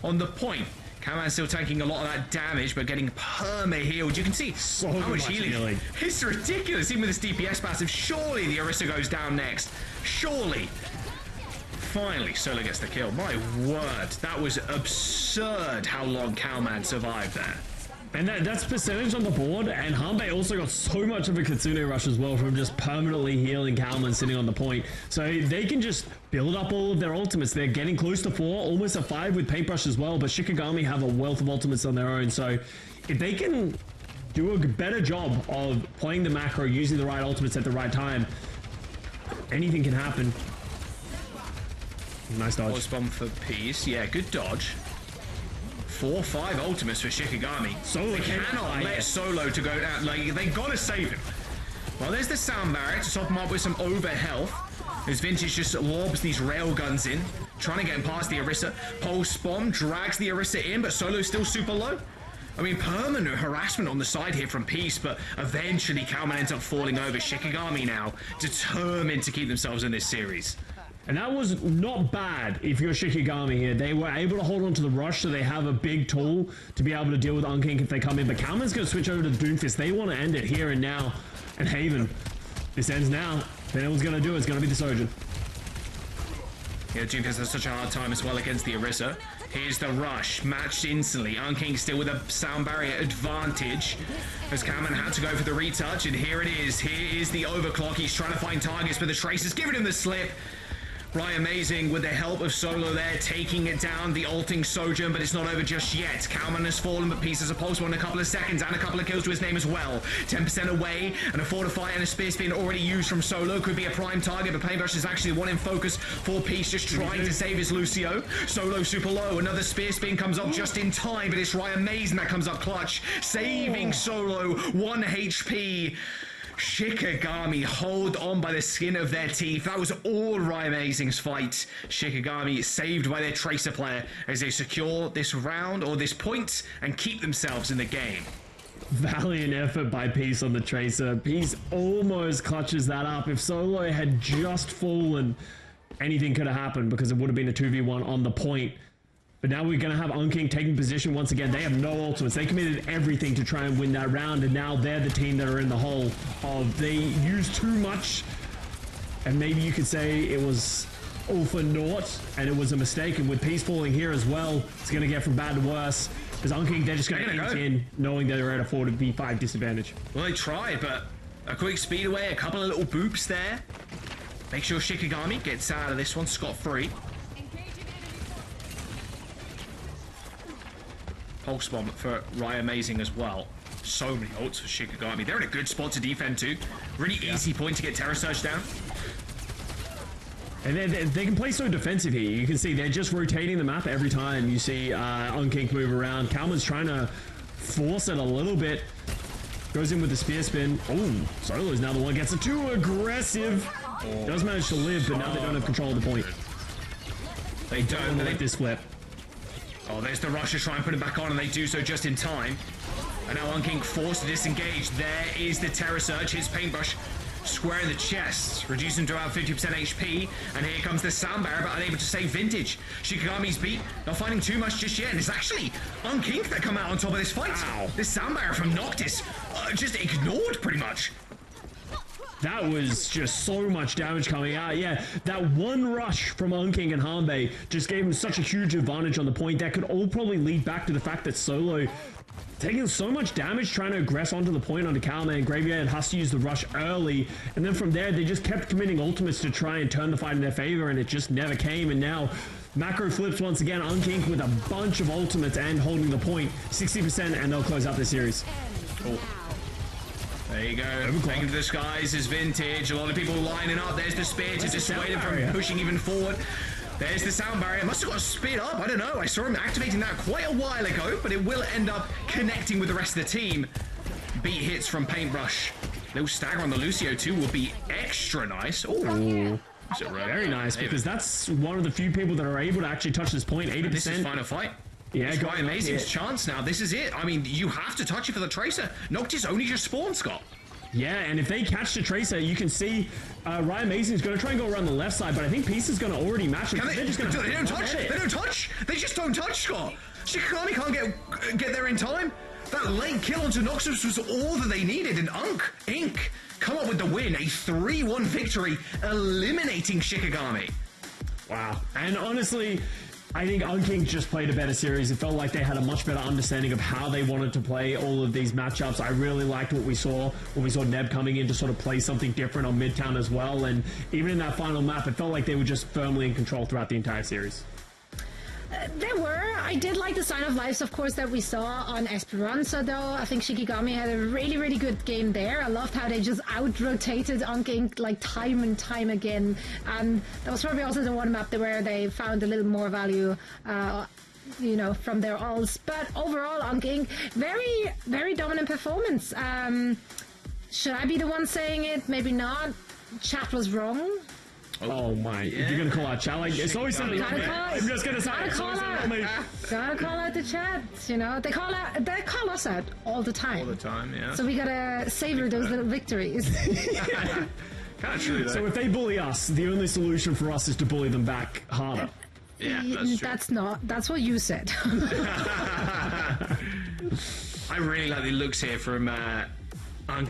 on the point. Cowman still taking a lot of that damage, but getting perma-healed. You can see so how much healing. It's ridiculous, even with this DPS passive. Surely the Orisa goes down next. Surely. Finally, Solo gets the kill. My word, that was absurd how long Cowman survived there. And that's percentage on the board, and Hanbei also got so much of a Kitsune rush as well from just permanently healing Cowman sitting on the point. So they can just build up all of their ultimates. They're getting close to 4, almost a 5 with Paintbrush as well, but Shikigami have a wealth of ultimates on their own. So if they can do a better job of playing the macro, using the right ultimates at the right time, anything can happen. Nice dodge. Pulse bomb for Peace. Yeah, good dodge. 4-5 ultimates for Shikigami. Solo cannot let Solo to go down. Like, they gotta save him. Well, there's the sound barrier to top him up with some over health. As Vintage just lobs these rail guns in, trying to get him past the Orisa. Pulse bomb drags the Orisa in, but Solo's still super low. I mean, permanent harassment on the side here from Peace, but eventually Cowman ends up falling over. Shikigami now determined to keep themselves in this series. And that was not bad if you're Shikigami here. They were able to hold on to the rush, so they have a big tool to be able to deal with UNC INC if they come in. But Cowman's going to switch over to Doomfist. They want to end it here and now. And Haven, this ends now. If anyone's going to do it, it's going to be the Sojourn. Yeah, Doomfist has such a hard time as well against the Orisa. Here's the rush, matched instantly. UNC INC still with a sound barrier advantage as Cowman had to go for the retouch, and here it is. Here is the overclock. He's trying to find targets, but the Tracer's giving him the slip. Right, amazing with the help of Solo there, taking it down, the ulting Sojourn, but it's not over just yet. Cowman has fallen, but Peace has a pulse one in a couple of seconds, and a couple of kills to his name as well. 10% away, and a Fortify and a Spear Spin already used from Solo. Could be a prime target, but Paintbrush is actually the one in focus for Peace, just trying to save his Lucio. Solo super low, another Spear Spin comes up just in time, but it's Right Amazing that comes up clutch, saving Solo, 1 HP. Shikigami hold on by the skin of their teeth. That was all Right Amazing's fight. Shikigami saved by their Tracer player as they secure this round or this point and keep themselves in the game. Valiant effort by Peace on the Tracer. Peace almost clutches that up. If Solo had just fallen, anything could have happened because it would have been a 2v1 on the point. But now we're going to have UNC INC taking position once again. They have no ultimates. They committed everything to try and win that round, and now they're the team that are in the hole of they used too much, and maybe you could say it was all for naught, and it was a mistake. And with Peace falling here as well, it's going to get from bad to worse. Because UNC INC, they're just going to go in, knowing that they're at a 4v5 disadvantage. Well, they tried, but a quick speed away, a couple of little boops there. Make sure Shikigami gets out of this one scot-free. Pulse bomb for Right Amazing as well. So many ults for Shikigami. They're in a good spot to defend too. Really easy point to get Terror Surge down. And they can play so defensive here. You can see they're just rotating the map every time you see UNC INC move around. Kalman's trying to force it a little bit. Goes in with the spear spin. Oh, Solo's now the one gets it too aggressive. Does manage to live, but now they don't have control of the point. They don't like this flip. Oh, there's the rush to try and put him back on, and they do so just in time. And now UNC INC forced to disengage. There is the Terror Surge, his paintbrush square in the chest, reducing to about 50% HP. And here comes the Sound Barrier, but unable to save Vintage. Shikigami's beat, not finding too much just yet. And it's actually UNC INC that come out on top of this fight. Wow. This Sound Barrier from Noctis just ignored pretty much. That was just so much damage coming out. Yeah, that one rush from UNC INC and Hanbei just gave him such a huge advantage on the point. That could all probably lead back to the fact that Solo taking so much damage trying to aggress onto the point onto Calman and Graveyard and has to use the rush early. And then from there, they just kept committing ultimates to try and turn the fight in their favor, and it just never came. And now Macro flips once again. UNC INC with a bunch of ultimates and holding the point. 60%, and they'll close out the series. Cool. There you go. Taking to the skies is Vintage. A lot of people lining up. There's the spear to dissuade him from pushing even forward. There's the Sound Barrier. Must have got speed up. I don't know. I saw him activating that quite a while ago, but it will end up connecting with the rest of the team. Beat hits from Paintbrush. Little stagger on the Lucio too will be extra nice. Ooh. Very nice, because that's one of the few people that are able to actually touch this point. 80%. This is final fight. Yeah, it's quite amazing. It's chance now. This is it. I mean, you have to touch it for the Tracer. Noctis only just spawned, Scott. Yeah, and if they catch the Tracer, you can see Ryan Mason is going to try and go around the left side, but I think Peace is going to already match it. They don't touch. They don't touch. They just don't touch, Scott. Shikigami can't get there in time. That late kill onto Noxus was all that they needed, and UNC INC come up with the win. A 3-1 victory, eliminating Shikigami. Wow. And honestly, I think UNC INC just played a better series. It felt like they had a much better understanding of how they wanted to play all of these matchups. I really liked what we saw when we saw Neb coming in to sort of play something different on Midtown as well. And even in that final map, it felt like they were just firmly in control throughout the entire series. There were. I did like the Sign of Lives, of course, that we saw on Esperanza, though. I think Shikigami had a really, really good game there. I loved how they just out-rotated UNC INC like time and time again. And that was probably also the one map where they found a little more value, you know, from their ults. But overall, UNC INC, very, very dominant performance. Should I be the one saying it? Maybe not. Chat was wrong. Oh my! Yeah. You're gonna call out chat? Like, it's always something. I'm just gonna say. Gotta call out the chat. You know, they call us out all the time. All the time, yeah. So we gotta savor those little victories. Kind of true, though. So if they bully us, the only solution for us is to bully them back harder. Yeah, that's true. That's what you said. I really like the looks here from UNC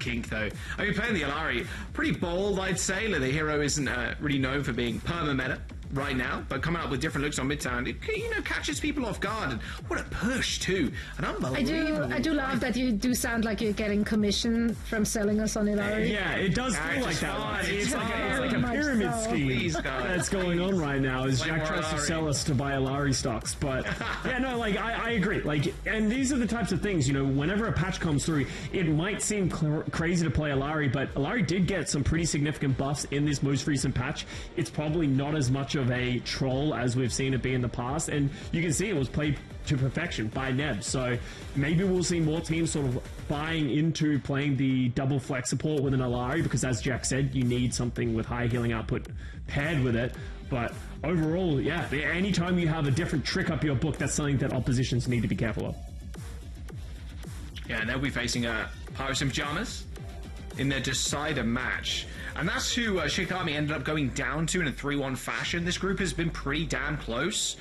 INC, though. I mean, playing the Alari, pretty bold, I'd say. Like, the hero isn't really known for being perma-meta right now, but coming up with different looks on Midtown, it, you know, catches people off guard. And what a push, too. An unbelievable... I do love that you do sound like you're getting commission from selling us on Ilari. Yeah, it does feel like that. It's like a pyramid scheme that's going on right now as Jack tries to sell us to buy Ilari stocks. But, yeah, no, like, I agree. Like, and these are the types of things, you know, whenever a patch comes through, it might seem crazy to play Ilari, but Ilari did get some pretty significant buffs in this most recent patch. It's probably not as much of a troll as we've seen it be in the past, and you can see it was played to perfection by Neb. So maybe we'll see more teams sort of buying into playing the double flex support with an Alari, because as Jack said, you need something with high healing output paired with it. But overall, yeah, anytime you have a different trick up your book, that's something that oppositions need to be careful of. Yeah, and they'll be facing Pirates in Pajamas in their decider match. And that's who Shikigami ended up going down to in a 3-1 fashion. This group has been pretty damn close.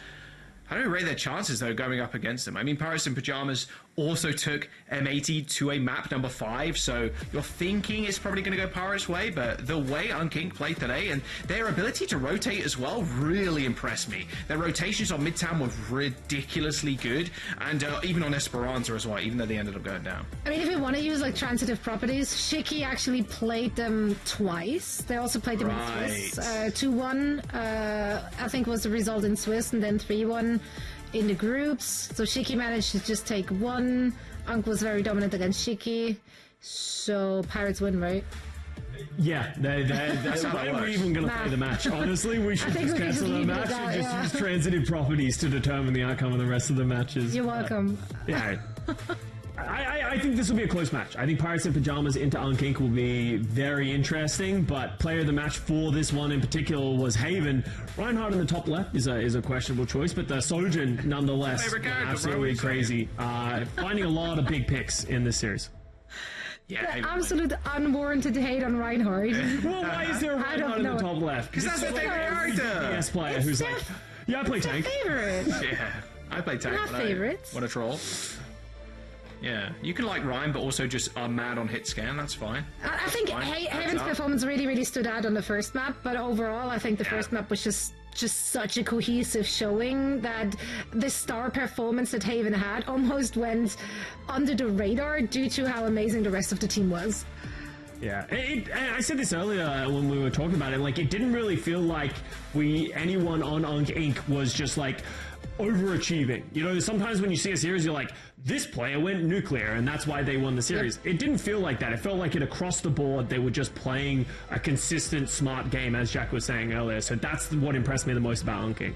How do we rate their chances, though, going up against them? I mean, Paris in Pajamas also took M80 to a map number 5, so you're thinking it's probably going to go Paris' way, but the way UNC INC played today and their ability to rotate as well really impressed me. Their rotations on Midtown were ridiculously good, and even on Esperanza as well, even though they ended up going down. I mean, if you want to use like transitive properties, Shiki actually played them twice. They also played them in Swiss. 2-1, I think, was the result in Swiss, and then 3-1 in the groups. So Shiki managed to just take one. UNC was very dominant against Shiki. So Pirates win, right? Yeah, that's how we're even going to play the match. Honestly, we should just cancel the match and just use transitive properties to determine the outcome of the rest of the matches. You're welcome. Yeah. I think this will be a close match. I think Pirates in Pajamas into UNC INC will be very interesting, but player of the match for this one in particular was Haven. Reinhardt in the top left is a questionable choice, but the Sojin nonetheless absolutely crazy. Finding a lot of big picks in this series. Yeah, absolute unwarranted hate on Reinhardt. Well, why is there a Reinhardt in the top left? Because that's the character. PS player who's like, yeah, I play tank. Favorite. Yeah, I play tank. Not favorites. What a troll. Yeah, you can like Ryan, but also just are mad on hit scan. That's fine. I think Haven's performance really stood out on the first map, but overall, I think the first map was just such a cohesive showing that the star performance that Haven had almost went under the radar due to how amazing the rest of the team was. Yeah, I said this earlier when we were talking about it. Like, it didn't really feel like anyone on UNC INC was just like overachieving. You know, sometimes when you see a series, you're like, this player went nuclear and that's why they won the series. Yep. It didn't feel like that. It felt like it across the board. They were just playing a consistent, smart game, as Jack was saying earlier. So that's what impressed me the most about UNC INC.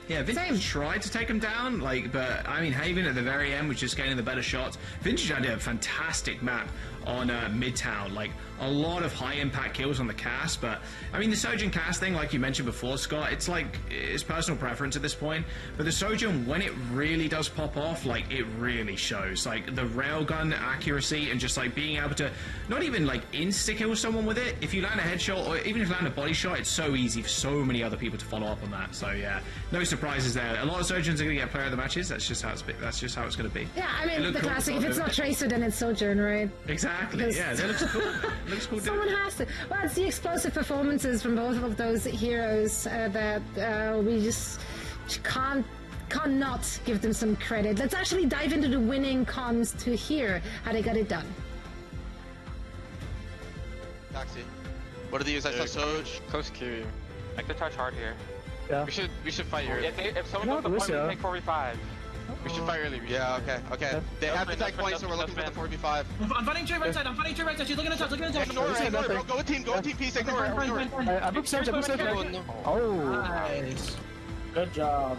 Yeah, Vintage tried to take him down, but I mean, Haven at the very end was just getting the better shots. Vintage had a fantastic map on Midtown, like a lot of high impact kills on the cast, but I mean the Sojin cast thing, like you mentioned before, Scott, it's like it's personal preference at this point, but the Sojin, when it really does pop off, like it really shows, like the railgun accuracy and just like being able to not even like insta kill someone with it. If you land a headshot or even if you land a body shot, it's so easy for so many other people to follow up on that. So yeah, no surprises there. A lot of Sojins are going to get player of the matches. That's just how it's going to be. Yeah, I mean the classic. If it's not Tracer, then it's Sojourn, right? Exactly. Yeah, that looks cool. It looks cool. Someone has to. Well, it's the explosive performances from both of those heroes that we just cannot give them some credit. Let's actually dive into the winning cons to hear how they got it done. Taxi. What are the use? I saw Soj. Close queue. Like to touch hard here. Yeah. We should fight early. If someone goes to point, we take 4v5. We should fight early. Yeah, okay. They have the tech points, so we're looking for the 4v5 I'm fighting to your right side. She's looking at top. Ignore her, bro. Go team peace. Ignore her. I booked Surge. Oh, nice. Good job.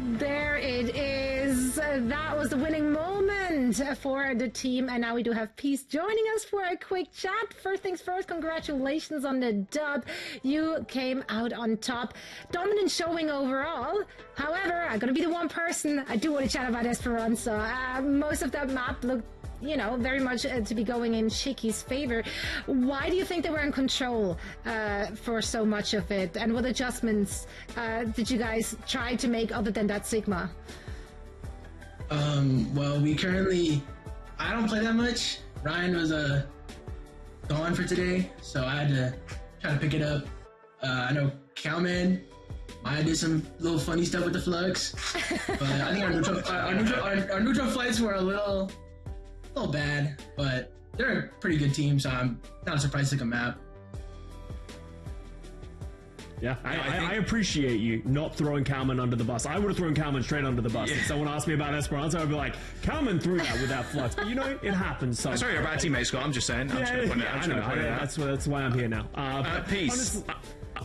There it is. That was the winning moment for the team. And now we do have Peace joining us for a quick chat. First things first, congratulations on the dub. You came out on top. Dominant showing overall. However, I'm going to be the one person I do want to chat about Esperanza. Most of that map looked, you know, very much to be going in Shiki's favor. Why do you think they were in control for so much of it? And what adjustments did you guys try to make other than that Sigma? Well, I don't play that much. Ryan was gone for today, so I had to try to pick it up. I know Cowman, I did some little funny stuff with the Flux, but I think our neutral flights were a little bad, but they're a pretty good team, so I'm not surprised to come out. Yeah, I appreciate you not throwing Kalman under the bus. I would have thrown Kalman straight under the bus. If someone asked me about Esperanza, I'd be like, Kalman threw that with that flux. But you know, it happens. So. Sorry, you're a bad teammate, Scott. I'm just saying. I'm just going to point it out. That's why I'm here now. Peace.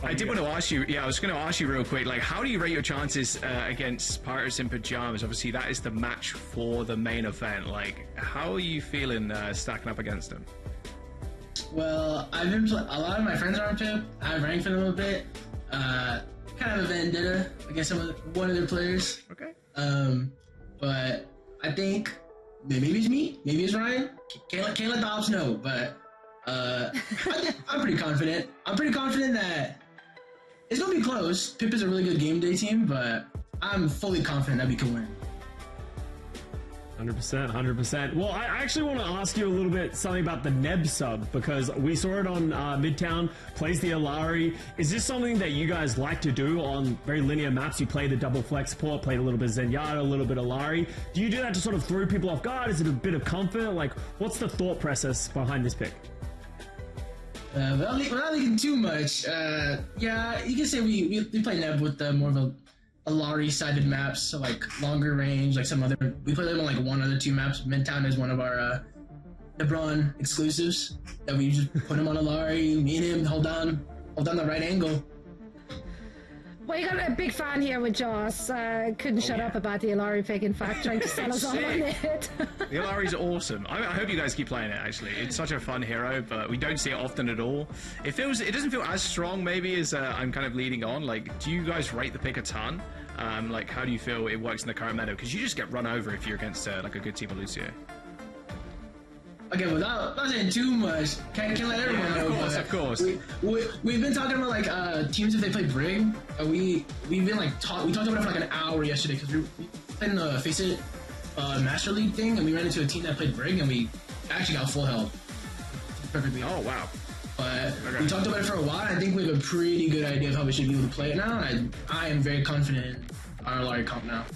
I did want to ask you, I was going to ask you real quick, like, how do you rate your chances against Pirates in Pajamas? Obviously, that is the match for the main event. Like, how are you feeling stacking up against them? Well, I've been a lot of my friends are on PIP. I've ranked for them a bit. Kind of a vendetta against one of their players. Okay. But I think maybe it's me, maybe it's Ryan. Can't let the ops know, but I'm pretty confident. I'm pretty confident that it's gonna be close. Pip is a really good game day team, but I'm fully confident that we can win. 100%. Well, I actually want to ask you a little bit something about the Neb sub, because we saw it on Midtown, plays the Alari. Is this something that you guys like to do on very linear maps? You play the double flex support, played a little bit of Zenyatta, a little bit of Alari. Do you do that to sort of throw people off guard? Is it a bit of comfort? Like, what's the thought process behind this pick? Without leaking too much, yeah, you can say we play Neb with more of a Alari-sided maps, so like longer range, like some other. We play them on like one other two maps. Midtown is one of our LeBron exclusives that we just put him on Alari. Me and him hold down the right angle. Well, you got a big fan here with Joss. Couldn't shut up about the Illari pick, in fact, trying to sell us all on it. The Illari's awesome. I hope you guys keep playing it, actually. It's such a fun hero, but we don't see it often at all. It doesn't feel as strong, maybe, as I'm kind of leading on. Like, do you guys rate the pick a ton? Like, how do you feel it works in the current meta? Because you just get run over if you're against, like, a good team of Lucio. Okay, without not saying too much, can't let everyone know. Of course. We've been talking about like teams if they play Brig. We've been like we talked about it for like an hour yesterday because we played in the FACEIT Master League thing, and we ran into a team that played Brig, and we actually got full health. Perfectly. Oh wow. But we talked about it for a while, and I think we have a pretty good idea of how we should be able to play it now. And I am very confident in our Illari comp now.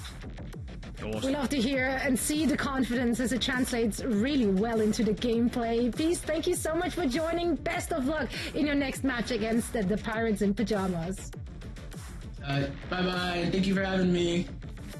Awesome. We love to hear and see the confidence as it translates really well into the gameplay. Peace, thank you so much for joining. Best of luck in your next match against the Pirates in Pajamas. Bye-bye. Thank you for having me.